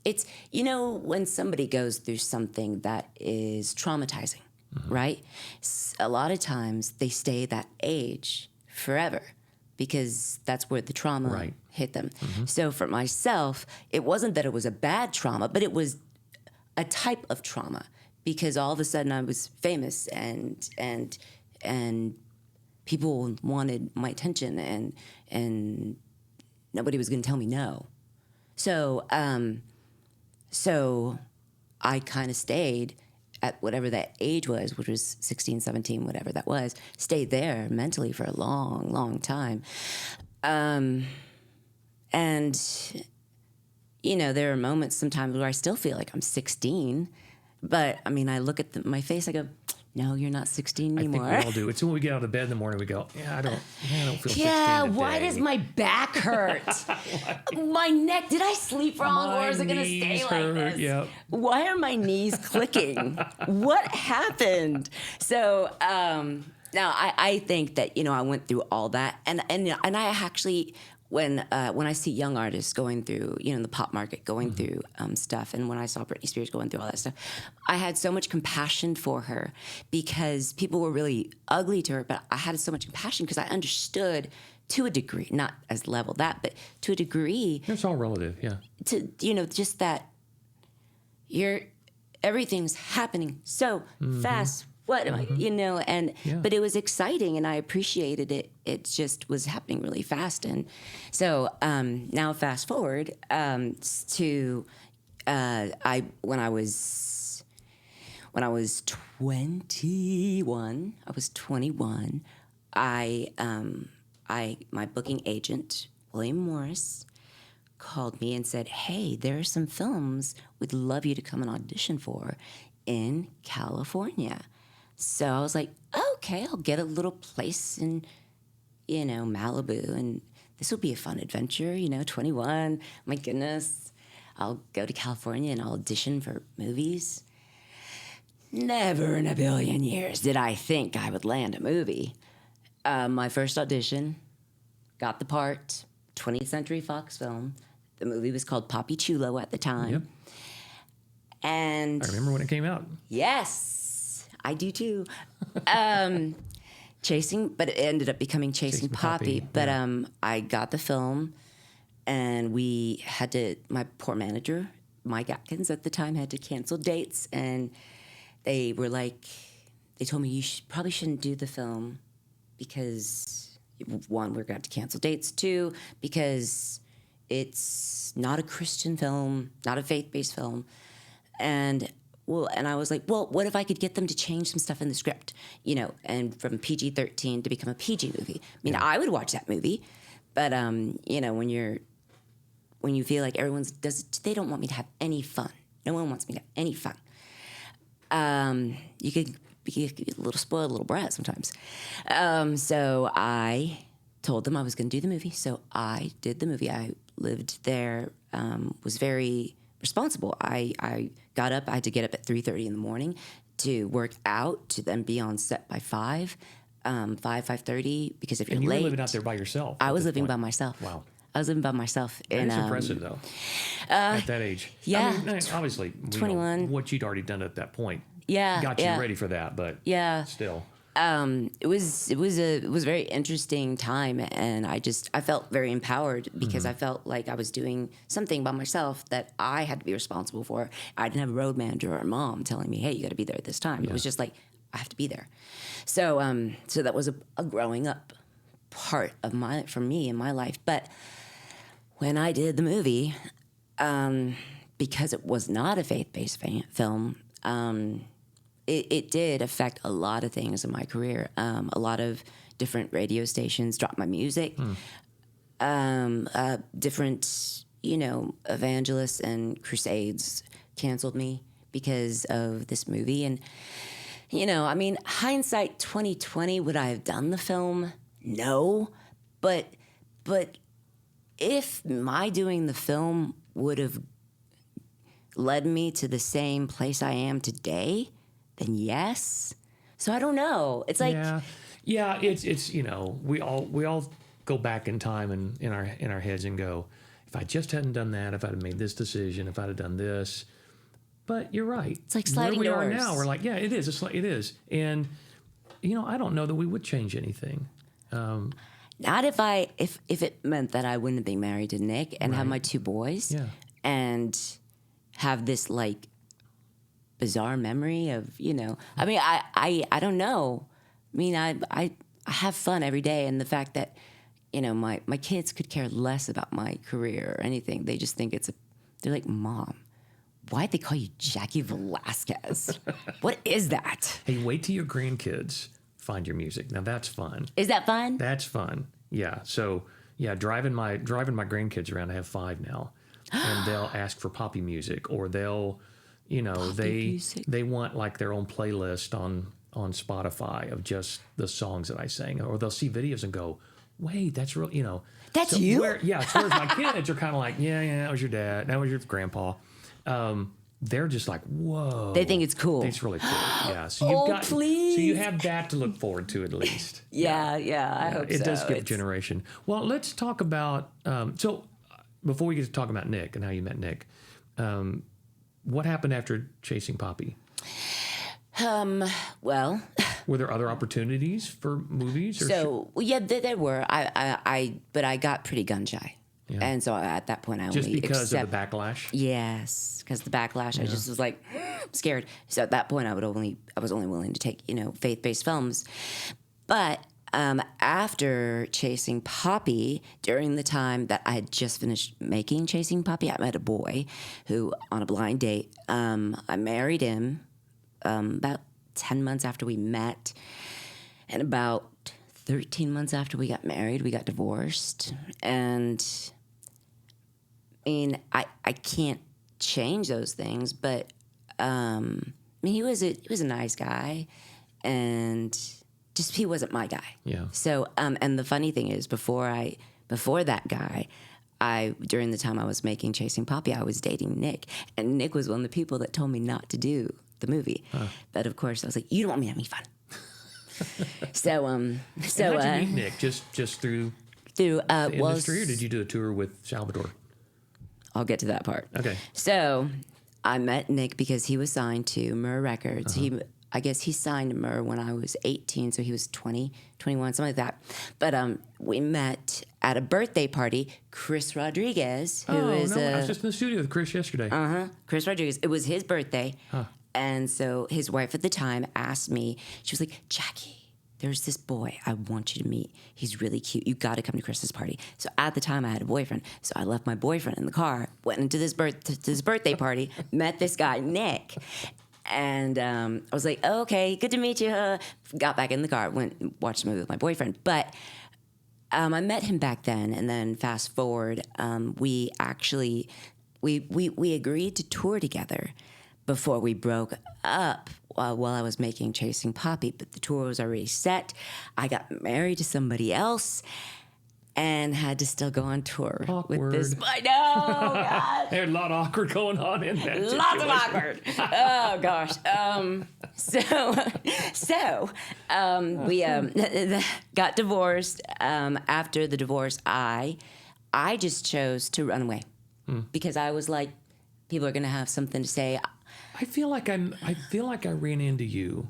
it's, when somebody goes through something that is traumatizing, right? A lot of times they stay that age forever, because that's where the trauma hit them. So for myself, it wasn't that it was a bad trauma, but it was a type of trauma, because all of a sudden I was famous, and people wanted my attention, and nobody was going to tell me no. So I kind of stayed at whatever that age was, which was 16, 17, whatever that was, stayed there mentally for a long, long time. And, there are moments sometimes where I still feel like I'm 16. But I mean, I look at my face, I go, no, you're not 16 anymore. I think we all do. It's when we get out of bed in the morning, we go, I don't feel 16 today. Why does my back hurt? My neck, did I sleep wrong or is it going to stay like this? Yep. Why are my knees clicking? What happened? So, now I think that, I went through all that. And I actually, when I see young artists going through, in the pop market, going through stuff, and when I saw Britney Spears going through all that stuff, I had so much compassion for her because people were really ugly to her, but I had so much compassion because I understood to a degree, not as level that, but to a degree. It's all relative, yeah. To, just that everything's happening so fast. What am I, but it was exciting and I appreciated it. It just was happening really fast. And so now fast forward to when I was 21, my booking agent, William Morris, called me and said, hey, there are some films we'd love you to come and audition for in California. So I was like, okay, I'll get a little place in, Malibu, and this will be a fun adventure, 21, my goodness. I'll go to California and I'll audition for movies. Never in a billion years did I think I would land a movie. My first audition, got the part, 20th Century Fox film. The movie was called Papi Chulo at the time. Yep. And I remember when it came out. Yes. I do too. But it ended up becoming Chasing Papi. But I got the film, and we had to. My poor manager, Mike Atkins, at the time, had to cancel dates, and they were like, they told me you probably shouldn't do the film because one, we're going to have to cancel dates. Two, because it's not a Christian film, not a faith-based film, and I was like, well, what if I could get them to change some stuff in the script, and from PG-13 to become a PG movie? I mean, I would watch that movie, but when you feel like they don't want me to have any fun. No one wants me to have any fun. You could be a little spoiled little brat sometimes. So I told them I was going to do the movie. So I did the movie. I lived there, was very responsible. I got up. I had to get up at 3:30 in the morning to work out, to then be on set by 5:30. Because if you're late, late, you were living out there by yourself. I was living by myself. Wow. I was living by myself. That's impressive, though. At that age, yeah. I mean, obviously, 21. What you'd already done at that point, got you ready for that. But still. It was a very interesting time, and I felt very empowered because I felt like I was doing something by myself that I had to be responsible for. I didn't have a road manager or a mom telling me, "Hey, you got to be there at this time." It was just like I have to be there. So that was a growing up part of for me in my life. But when I did the movie, because it was not a faith-based film. It did affect a lot of things in my career. A lot of different radio stations dropped my music. Different, evangelists and crusades canceled me because of this movie. And, hindsight 2020, would I have done the film? No. But if my doing the film would have led me to the same place I am today, then yes. So I don't know. It's like it's we all go back in time and in our heads and go, if I just hadn't done that, if I'd have made this decision, if I'd have done this. But you're right. It's like sliding doors. Where we are now, we're like, yeah, it is. It is. And I don't know that we would change anything. Not if it meant that I wouldn't be married to Nick and have my two boys and have this like bizarre memory of, I don't know. I mean, I have fun every day. And the fact that, my kids could care less about my career or anything. They just think they're like, Mom, why'd they call you Jackie Velasquez? What is that? Hey, wait till your grandkids find your music. Now that's fun. Is that fun? That's fun. Yeah. So driving my grandkids around. I have 5 now. and they'll ask for poppy music, or they'll, they want like their own playlist on Spotify of just the songs that I sang, or they'll see videos and go, wait, that's real, That's so you? It's whereas my kids are kind of like, yeah, that was your dad, that was your grandpa. They're just like, whoa. They think it's cool. It's really cool. Yeah. So please. So you have that to look forward to at least. Yeah. I hope so. It does give a generation. Well, let's talk about. So before we get to talk about Nick and how you met Nick, what happened after chasing Poppy? Well, were there other opportunities for movies? Or there were. But I got pretty gun shy. Yeah. And so at that point, I just only because of the backlash. Yes, because the backlash, I just was like scared. So at that point, I was only willing to take faith-based films. But after chasing Poppy, during the time that I had just finished making Chasing Poppy, I met a boy who, on a blind date, I married him about 10 months after we met, and about 13 months after we got married, we got divorced. And I mean, I can't change those things, but he was a nice guy, and just he wasn't my guy. Yeah. So and the funny thing is, before that guy, during the time I was making Chasing Poppy, I was dating Nick, and Nick was one of the people that told me not to do the movie. But of course, I was like, you don't want me having fun. So how'd you meet Nick? Just through the industry, or did you do a tour with Salvador? I'll get to that part. Okay. So I met Nick because he was signed to Myrrh Records. I guess he signed to Myrrh when I was 18, so he was 20, 21, something like that. But we met at a birthday party. Chris Rodriguez, who I was just in the studio with Chris yesterday. Chris Rodriguez. It was his birthday. And so his wife at the time asked me, she was like, Jackie, there's this boy I want you to meet. He's really cute. You got to come to Chris's party. So at the time I had a boyfriend. So I left my boyfriend in the car, went into this birthday party, met this guy, Nick. And I was like, oh, okay, good to meet you. Got back in the car, went and watched a movie with my boyfriend. But I met him back then. And then fast forward, we agreed to tour together before we broke up while I was making Chasing Poppy. But the tour was already set. I got married to somebody else and had to still go on tour with this. I know, God. There's a lot of awkward going on in that situation. Lots of awkward. Oh, gosh. So we got divorced. After the divorce, I just chose to run away because I was like, people are going to have something to say. I feel like I ran into you.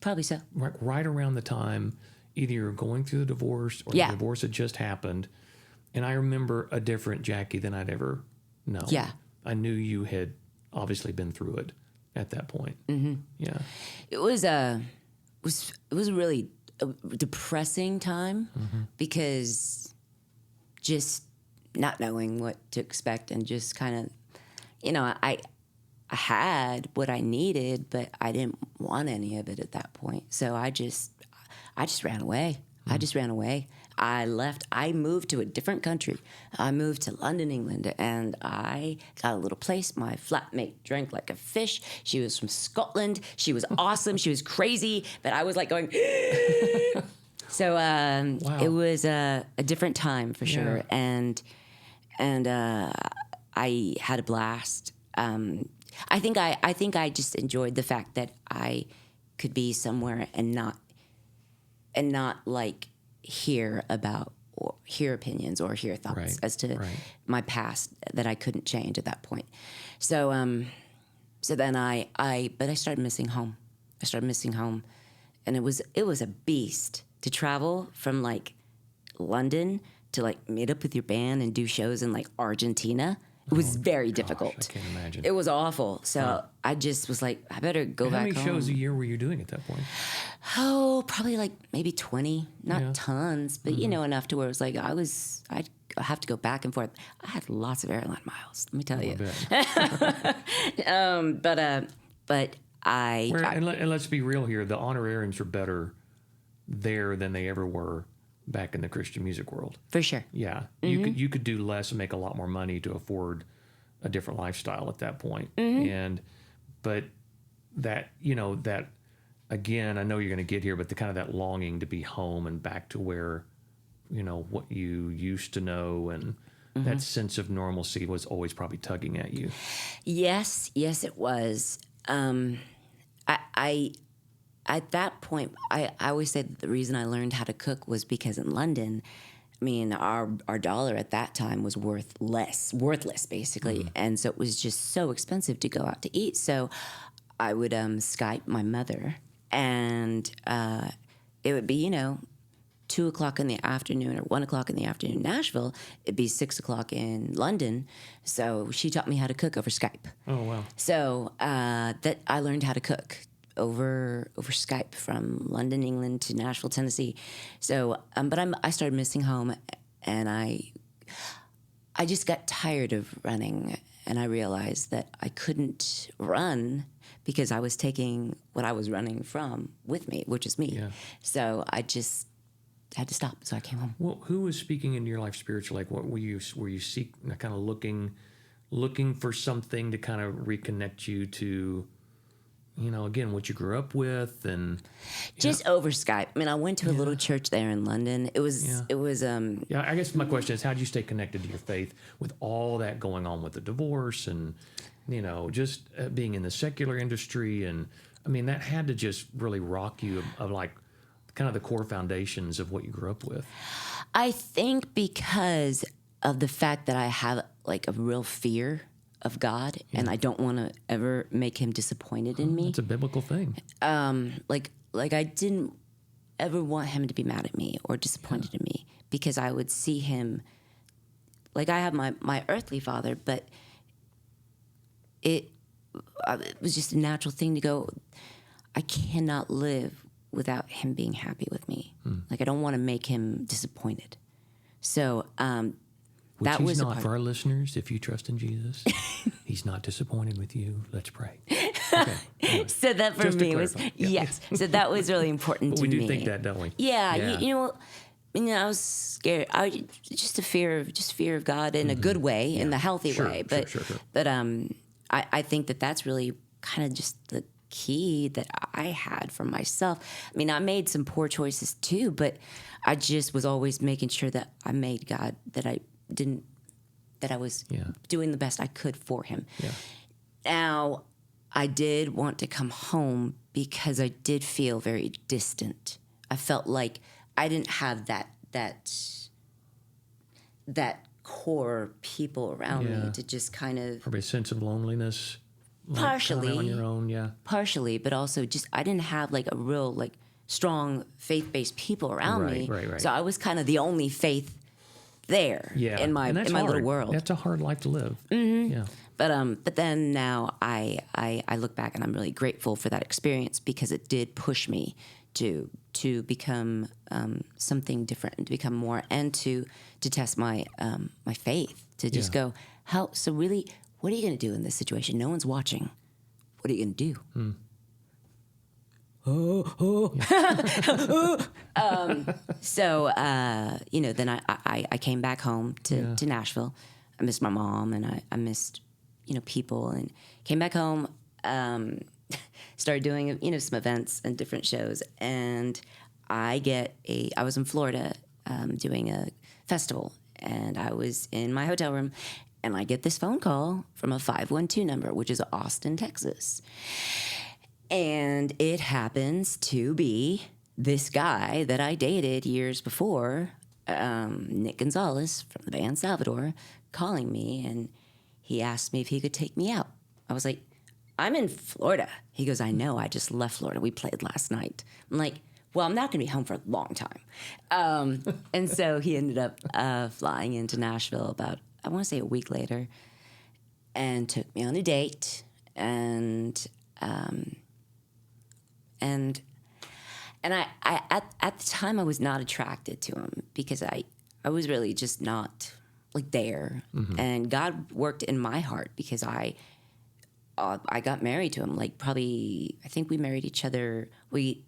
Probably so. Right around the time either you're going through the divorce or the divorce had just happened. And I remember a different Jackie than I'd ever known. Yeah. I knew you had obviously been through it at that point. Mm-hmm. Yeah. It was a really depressing time because just not knowing what to expect and just kind of, I had what I needed, but I didn't want any of it at that point. So I just ran away. I just ran away. I left. I moved to a different country. I moved to London, England, and I got a little place. My flatmate drank like a fish. She was from Scotland. She was awesome. She was crazy, but I was like going. So wow. It was a different time for sure, and I had a blast. I think I just enjoyed the fact that I could be somewhere and not like hear about or hear opinions or hear thoughts as to my past that I couldn't change at that point. So then I started missing home. I started missing home, and it was a beast to travel from like London to like meet up with your band and do shows in like Argentina. It was very difficult. I can't imagine. It was awful. So I just was like, I better go back home. How many shows a year were you doing at that point? Oh, probably like maybe 20. Not tons, but enough to where it was like I'd have to go back and forth. I had lots of airline miles, let me tell you. And let's be real here. The honorariums are better there than they ever were back in the Christian music world. For sure. Yeah. You could do less and make a lot more money to afford a different lifestyle at that point. But that, that, again, I know you're going to get here, but the kind of that longing to be home and back to where, what you used to know, and that sense of normalcy was always probably tugging at you. Yes, it was. I at that point, I always say that the reason I learned how to cook was because in London, I mean, our dollar at that time was worthless basically, and so it was just so expensive to go out to eat. So I would Skype my mother, and it would be 2:00 in the afternoon or 1:00 in the afternoon in Nashville. It'd be 6:00 in London. So she taught me how to cook over Skype. Oh wow! So that I learned how to cook over Skype from London, England to Nashville, Tennessee. So, but I started missing home, and I just got tired of running, and I realized that I couldn't run because I was taking what I was running from with me, which is me. Yeah. So I just had to stop. So I came home. Well, who was speaking into your life spiritually? Like, what were you kind of looking for something to kind of reconnect you to? Again, what you grew up with, and just over Skype. I mean, I went to a little church there in London. It was. Yeah, I guess my question is, how did you stay connected to your faith with all that going on with the divorce and, just being in the secular industry, and I mean that had to just really rock you of like kind of the core foundations of what you grew up with. I think because of the fact that I have like a real fear of God, and I don't want to ever make him disappointed in me. It's a biblical thing. Like I didn't ever want him to be mad at me or disappointed in me, because I would see him, like I have my earthly father, but it was just a natural thing to go, I cannot live without him being happy with me. Like I don't want to make him disappointed. So Which that he's was not. For our listeners, if you trust in Jesus, he's not disappointed with you. Let's pray. Okay. So that for me was yes. So that was really important to me. We do think that, don't we? Yeah. I was scared. Just fear of God in a good way, in the healthy way. But but I think that's really kind of just the key that I had for myself. I mean, I made some poor choices too, but I just was always making sure that I made God, that I was doing the best I could for him. Yeah. Now, I did want to come home because I did feel very distant. I felt like I didn't have that core people around me to just kind of... Probably a sense of loneliness. Partially. Like on your own, yeah. Partially, but also just I didn't have like a real like strong faith-based people around me. Right. So I was kind of the only faith there in my little world. That's a hard life to live. Mm-hmm. Yeah. But then now I look back and I'm really grateful for that experience, because it did push me to become something different, and to become more, and to test my my faith, to just go, so really, what are you going to do in this situation? No one's watching. What are you going to do? So then I came back home to Nashville. I missed my mom, and I missed people, and came back home. Started doing some events and different shows, and I was in Florida doing a festival, and I was in my hotel room, and I get this phone call from a 512 number, which is Austin, Texas. And it happens to be this guy that I dated years before, Nick Gonzalez from the band Salvador, calling me, and he asked me if he could take me out. I was like, I'm in Florida. He goes, I know, I just left Florida. We played last night. I'm like, well, I'm not going to be home for a long time. And so he ended up flying into Nashville about, I want to say, a week later, and took me on a date, and I at the time I was not attracted to him, because I was really just not like there. Mm-hmm. And God worked in my heart, because I got married to him. Like probably, I think we married each other.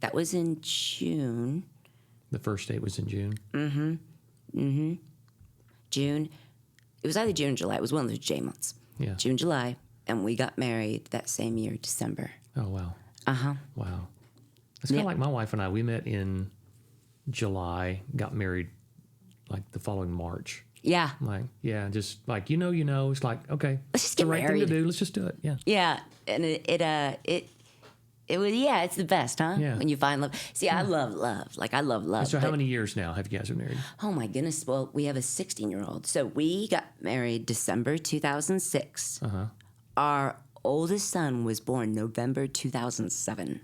That was in June. The first date was in June. Mm-hmm. Mm-hmm. June. It was either June or July. It was one of those J months. Yeah. June, July, and we got married that same year, December. Oh, wow. Uh-huh. Wow. It's kind of like my wife and I. We met in July, got married like the following March. Yeah. Like, yeah, just like, you know, it's like, okay, Let's just it's the get right married. thing to do. Let's just do it. Yeah. Yeah. And it was, yeah, it's the best, huh? Yeah. When you find love. See, I love love. Like, I love love. So how many years now have you guys been married? Oh, my goodness. Well, we have a 16-year-old. So we got married December 2006. Uh-huh. Our oldest son was born November 2007.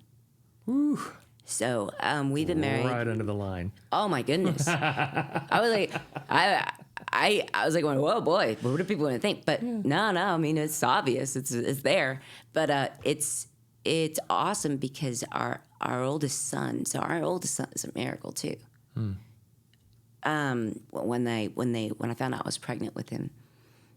Woo. So we've been married. Right under the line. Oh, my goodness. I was like, I was like, whoa, boy, what do people want to think? But no, I mean, it's obvious. It's there. But it's awesome because our oldest son, so our oldest son is a miracle too. When I found out I was pregnant with him,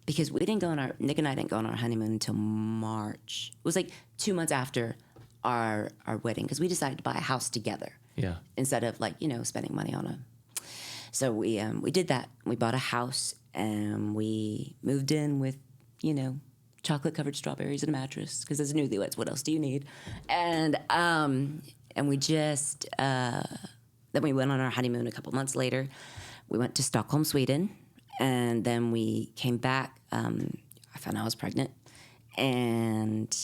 because Nick and I didn't go on our honeymoon until March. It was like 2 months after our wedding, because we decided to buy a house together. Yeah. Instead of spending money on so we did that. We bought a house and we moved in with, chocolate covered strawberries and a mattress, because as newlyweds, what else do you need? And we just then we went on our honeymoon a couple months later. We went to Stockholm, Sweden, and then we came back. I found out I was pregnant, and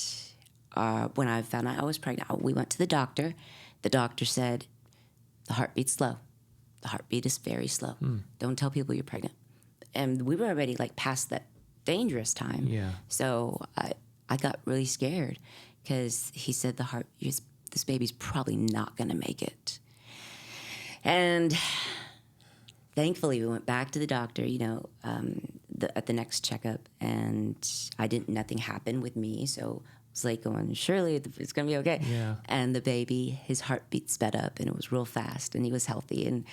when I found out I was pregnant, we went to the doctor. The doctor said, the heartbeat's slow. The heartbeat is very slow. Don't tell people you're pregnant. And we were already past that dangerous time. Yeah. So I got really scared because he said this baby's probably not going to make it. And thankfully we went back to the doctor, at the next checkup, and nothing happened with me. So I was like going, surely it's going to be okay. Yeah. And the baby, his heartbeat sped up and it was real fast and he was healthy. And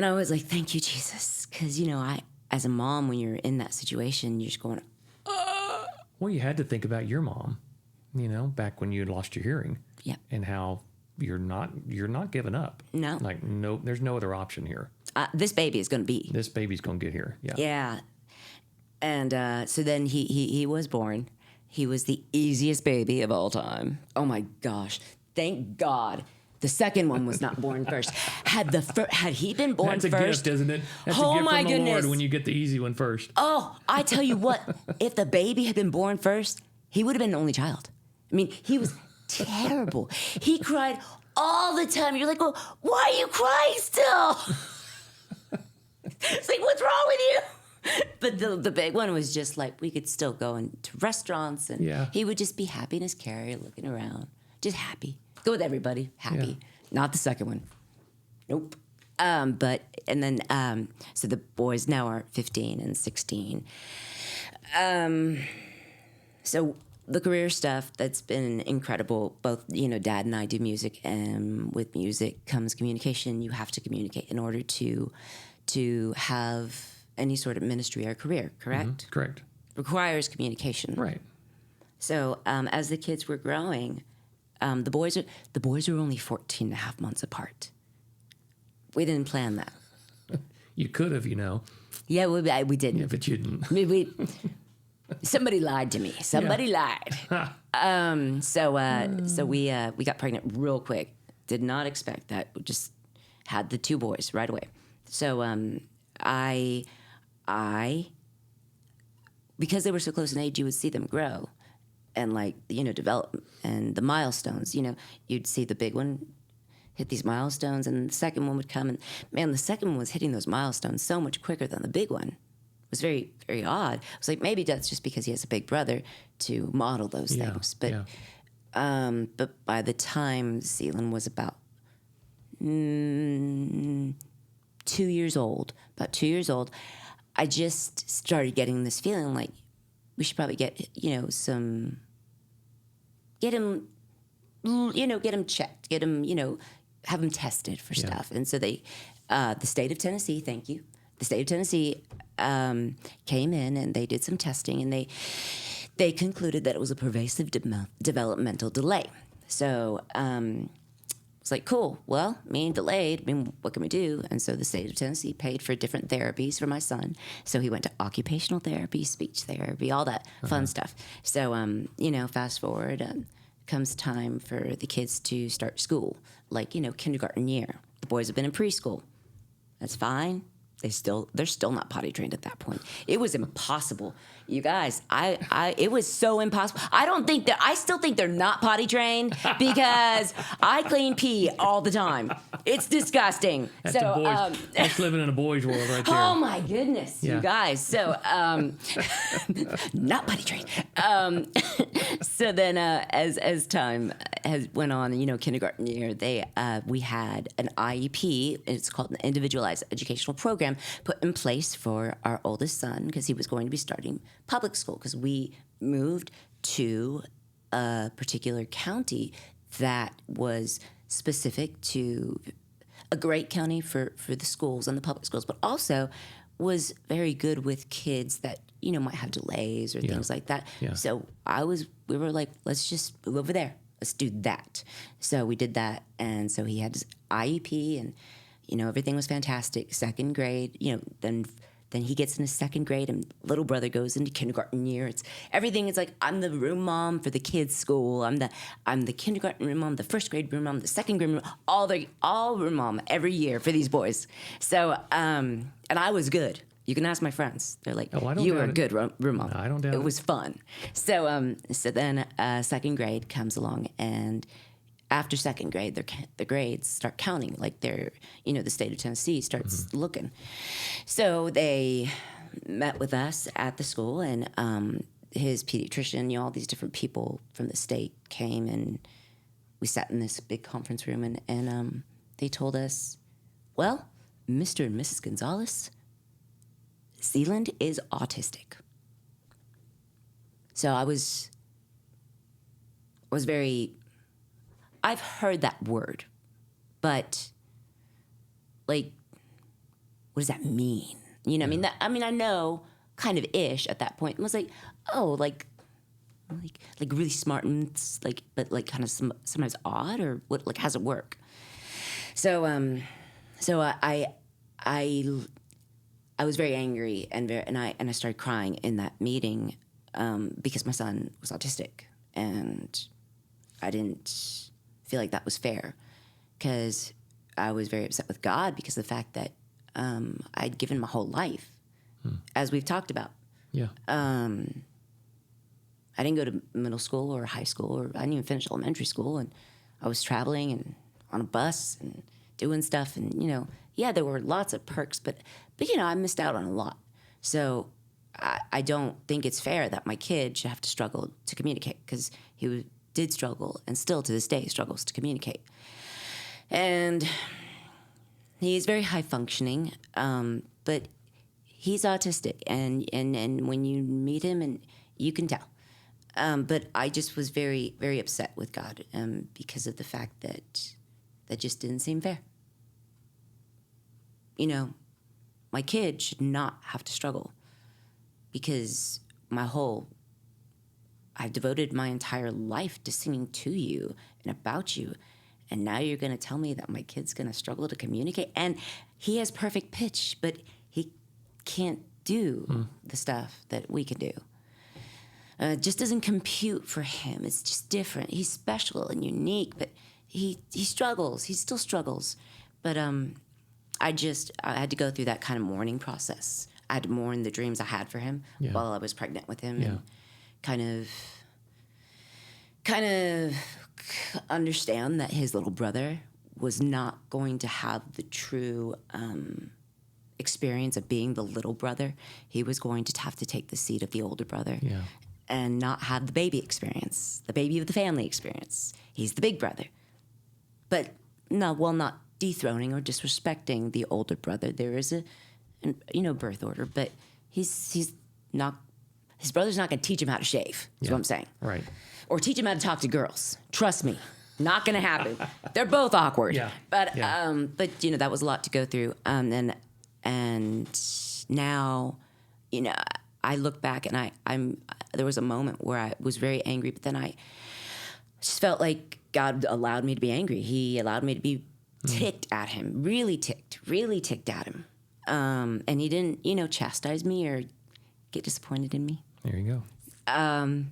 I was like, thank you, Jesus. Because, as a mom, when you're in that situation, you're just going, Well, you had to think about your mom, back when you had lost your hearing. Yeah. And how you're not giving up. No. No, there's no other option here. This baby is going to be. This baby's going to get here. Yeah. Yeah. And so then he was born. He was the easiest baby of all time. Oh my gosh. Thank God. The second one was not born first. Had he been born That's a first? gift, isn't it? That's Oh a gift my from the goodness. Lord when you get the easy one first. Oh, I tell you what, if the baby had been born first, he would have been an only child. I mean, he was terrible. He cried all the time. You're like, well, why are you crying still? It's like, what's wrong with you? But the big one was just we could still go into restaurants, and he would just be happy in his carrier, looking around, just happy. Go with everybody, happy. Yeah. Not the second one. Nope. So the boys now are 15 and 16. So the career stuff, that's been incredible. Both, Dad and I do music, and with music comes communication. You have to communicate in order to have any sort of ministry or career, correct? Mm-hmm. Correct. Requires communication. Right. So as the kids were growing, the boys are only 14 and a half months apart. We didn't plan that. You could have, Yeah, we didn't. Yeah, but you didn't. Somebody lied to me. Somebody lied. So we got pregnant real quick. Did not expect that. We just had the two boys right away. So I because they were so close in age, you would see them grow and develop, and the milestones. You'd see the big one hit these milestones, and the second one would come, and man, the second one was hitting those milestones so much quicker than the big one. It was very, very odd. I was like, maybe that's just because he has a big brother to model those things. But but by the time Zealand was about 2 years old, I just started getting this feeling like we should probably get him checked, have him tested for stuff. And so the state of Tennessee, thank you. The state of Tennessee came in and they did some testing, and they concluded that it was a pervasive developmental delay. So It's like, cool. Well, being delayed. I mean, what can we do? And so the state of Tennessee paid for different therapies for my son. So he went to occupational therapy, speech therapy, all that fun stuff. So, fast forward, comes time for the kids to start school, like, kindergarten year. The boys have been in preschool. That's fine. They're still not potty trained at that point. It was impossible. You guys, it was so impossible. I still think they're not potty trained because I clean pee all the time. It's disgusting. That's that's living in a boy's world right there. Oh my goodness, you guys. So, not potty trained. So then, as time went on, kindergarten year, we had an IEP. It's called an Individualized Educational Program put in place for our oldest son because he was going to be starting public school because we moved to a particular county that was specific to a great county for the schools and the public schools, but also was very good with kids that, might have delays or things like that. Yeah. So we were like, let's just move over there. Let's do that. So we did that. And so he had his IEP and, everything was fantastic. Second grade, then he gets into second grade and little brother goes into kindergarten year. Everything is like, I'm the room mom for the kids' school. I'm the kindergarten room mom, the first grade room mom, the second grade room mom, all room mom every year for these boys. So, and I was good. You can ask my friends. They're like, you were a good room mom. No, I don't doubt it. It was fun. So, then second grade comes along and after second grade, the grades start counting, like the state of Tennessee starts looking. So they met with us at the school, and his pediatrician, all these different people from the state came, and we sat in this big conference room, and they told us, well, Mr. and Mrs. Gonzalez, Zealand is autistic. So I was very... I've heard that word, but like, what does that mean? I know kind of ish at that point. It was like, oh, like really smart and but like kind of sometimes odd, or what? Like, how's it work? So, I was very angry and I started crying in that meeting because my son was autistic, and I didn't feel like that was fair because I was very upset with God because of the fact that I'd given my whole life, as we've talked about. Yeah. I didn't go to middle school or high school, or I didn't even finish elementary school, and I was traveling and on a bus and doing stuff, and there were lots of perks, but I missed out on a lot. So I don't think it's fair that my kid should have to struggle to communicate, because he did struggle, and still to this day struggles to communicate. And he's very high functioning, but he's autistic, and when you meet him, and you can tell. But I just was very, very upset with God because of the fact that just didn't seem fair. My kid should not have to struggle, because I've devoted my entire life to singing to you and about you, and now you're going to tell me that my kid's going to struggle to communicate? And he has perfect pitch, but he can't do the stuff that we can do. It just doesn't compute for him. It's just different. He's special and unique, but he struggles. He still struggles. But I had to go through that kind of mourning process. I had to mourn the dreams I had for him while I was pregnant with him, and kind of understand that his little brother was not going to have the true experience of being the little brother. He was going to have to take the seat of the older brother and not have the baby experience, the baby of the family experience. He's the big brother. But no, while not dethroning or disrespecting the older brother, there is a birth order, but he's not... His brother's not going to teach him how to shave, is what I'm saying. Right. Or teach him how to talk to girls. Trust me, not going to happen. They're both awkward. Yeah. But that was a lot to go through. And now, I look back and there was a moment where I was very angry, but then I just felt like God allowed me to be angry. He allowed me to be ticked at him, really ticked at him. And he didn't, chastise me or get disappointed in me. There you go.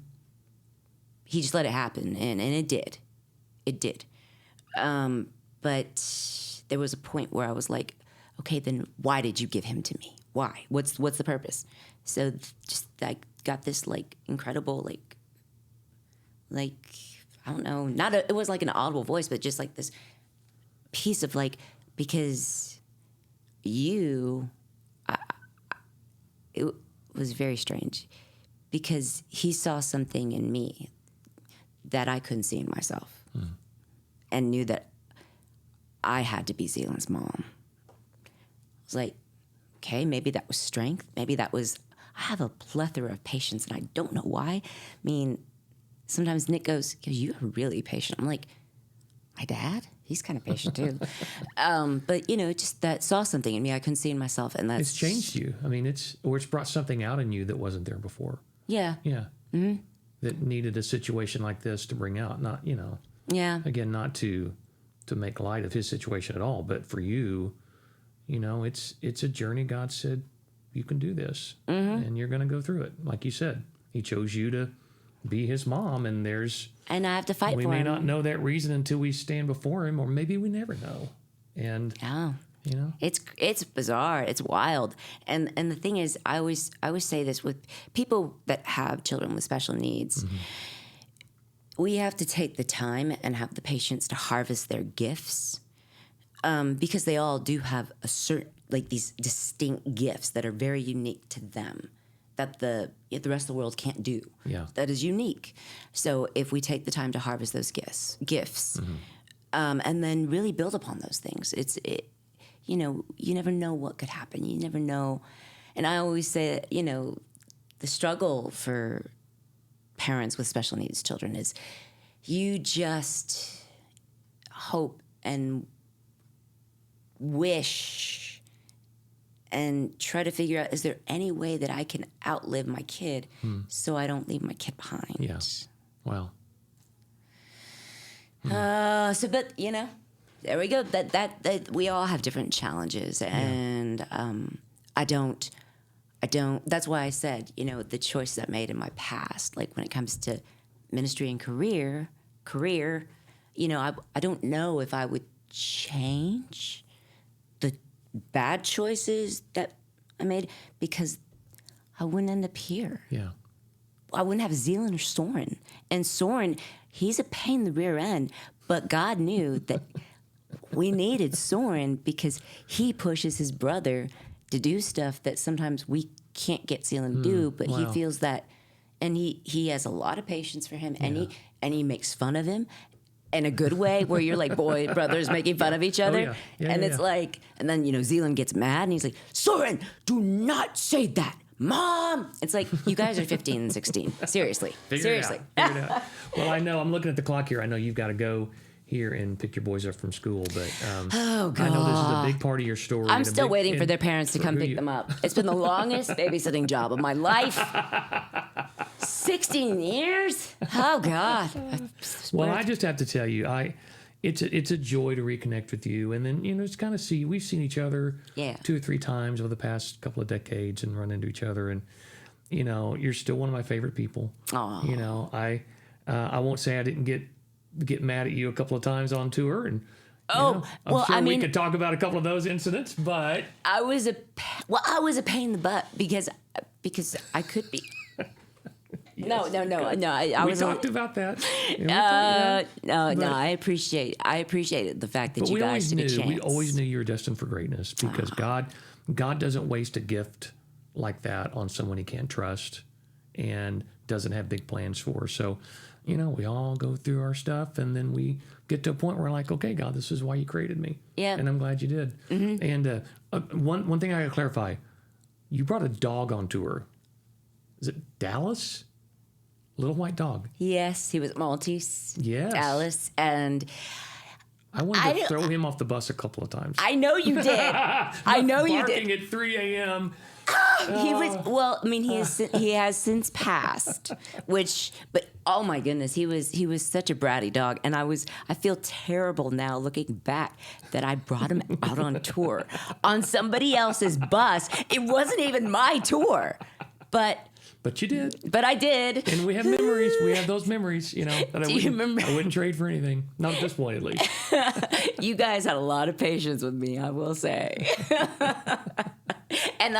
He just let it happen, and it did. It did. But there was a point where I was like, okay, then why did you give him to me? Why? What's the purpose? So just I got this like incredible like I don't know, it was like an audible voice, but just like this piece of like, because it was very strange, because he saw something in me that I couldn't see in myself, and knew that I had to be Zealand's mom. I was like, okay, maybe that was strength. Maybe that was, I have a plethora of patience, and I don't know why. I mean, sometimes Nick goes, you're really patient. I'm like, my dad? He's kind of patient too. But, just that saw something in me I couldn't see in myself. And that's... It's changed you. I mean, it's brought something out in you that wasn't there before. Yeah. Yeah. Mm-hmm. That needed a situation like this to bring out, not, Yeah. Again, not to make light of his situation at all, but for you, it's a journey. God said, you can do this, and you're going to go through it. Like you said, he chose you to be his mom, and I have to fight for him. We may not know that reason until we stand before him, or maybe we never know. And it's bizarre, it's wild. And the thing is, I always say this with people that have children with special needs. We have to take the time and have the patience to harvest their gifts, because they all do have a certain, like, these distinct gifts that are very unique to them, that the rest of the world can't do. Yeah. That is unique. So if we take the time to harvest those gifts, and then really build upon those things, you never know what could happen. You never know. And I always say that, the struggle for parents with special needs children is you just hope and wish and try to figure out, is there any way that I can outlive my kid so I don't leave my kid behind? Yeah. Wow. But there we go. That we all have different challenges, and I don't. That's why I said, the choices I made in my past, like when it comes to ministry and career, I don't know if I would change the bad choices that I made, because I wouldn't end up here. Yeah. I wouldn't have Zealand or Soren. And Soren, he's a pain in the rear end, but God knew that we needed Soren because he pushes his brother to do stuff that sometimes we can't get Zealand to do, but he feels that, and he has a lot of patience for him, and he makes fun of him in a good way, where you're like, boy, brothers making fun of each other. It's like, and then, Zealand gets mad, and he's like, Soren, do not say that. Mom! It's like, you guys are 15 and 16. Seriously. Figure it out. Well, I know, I'm looking at the clock here. I know you've got to go here and pick your boys up from school, but oh, God. I know this is a big part of your story. I'm still waiting for their parents to come pick them up. It's been the longest babysitting job of my life. 16 years? Oh, God. Well, I just have to tell you, it's a joy to reconnect with you, and then just kind of see. We've seen each other 2 or 3 times over the past couple of decades, and run into each other, and you're still one of my favorite people. Aww. I won't say I didn't get mad at you a couple of times on tour, and I'm sure we could talk about a couple of those incidents, but I was a pain in the butt because I could be. Yes. No. We talked about that. I appreciate it, the fact that you guys took a chance. We always knew you were destined for greatness, because God doesn't waste a gift like that on someone he can't trust and doesn't have big plans for. So, we all go through our stuff, and then we get to a point where we're like, okay, God, this is why you created me. Yeah. And I'm glad you did. Mm-hmm. And one thing I got to clarify, you brought a dog on tour. Is it Dallas? Little white dog. Yes, he was Maltese. Yes. Dallas. And I wanted to throw him off the bus a couple of times. I know you did. I know you did. Barking at 3 a.m. He was well. I mean, he has since passed. But oh my goodness, he was such a bratty dog, and I feel terrible now looking back that I brought him out on tour on somebody else's bus. It wasn't even my tour, but you did. But I did. And we have memories. We have those mememories, that I wouldn't trade for anything. Not at this point, at least. You guys had a lot of patience with me, I will say. And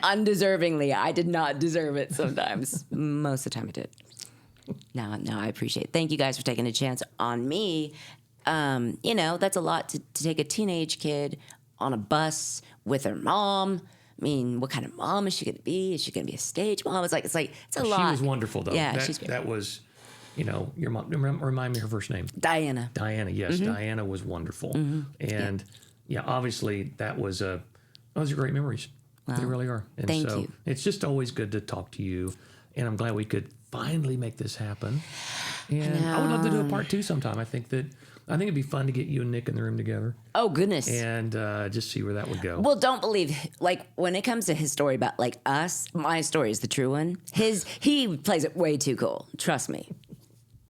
undeservingly, I did not deserve it sometimes. Most of the time I did. No, I appreciate it. Thank you guys for taking a chance on me. That's a lot to take a teenage kid on a bus with her mom. I mean, what kind of mom is she going to be? Is she going to be a stage mom? It's a lot. She was wonderful, though. Yeah, she's great. That was, your mom. Remind me her first name. Diana. Diana, yes. Mm-hmm. Diana was wonderful. Mm-hmm. And, obviously those are great memories. Wow. They really are. And Thank you. It's just always good to talk to you. And I'm glad we could finally make this happen. And I would love to do a part 2 sometime. I think it'd be fun to get you and Nick in the room together. Oh, goodness. And just see where that would go. Well, don't believe, when it comes to his story about, us, my story is the true one. He plays it way too cool. Trust me.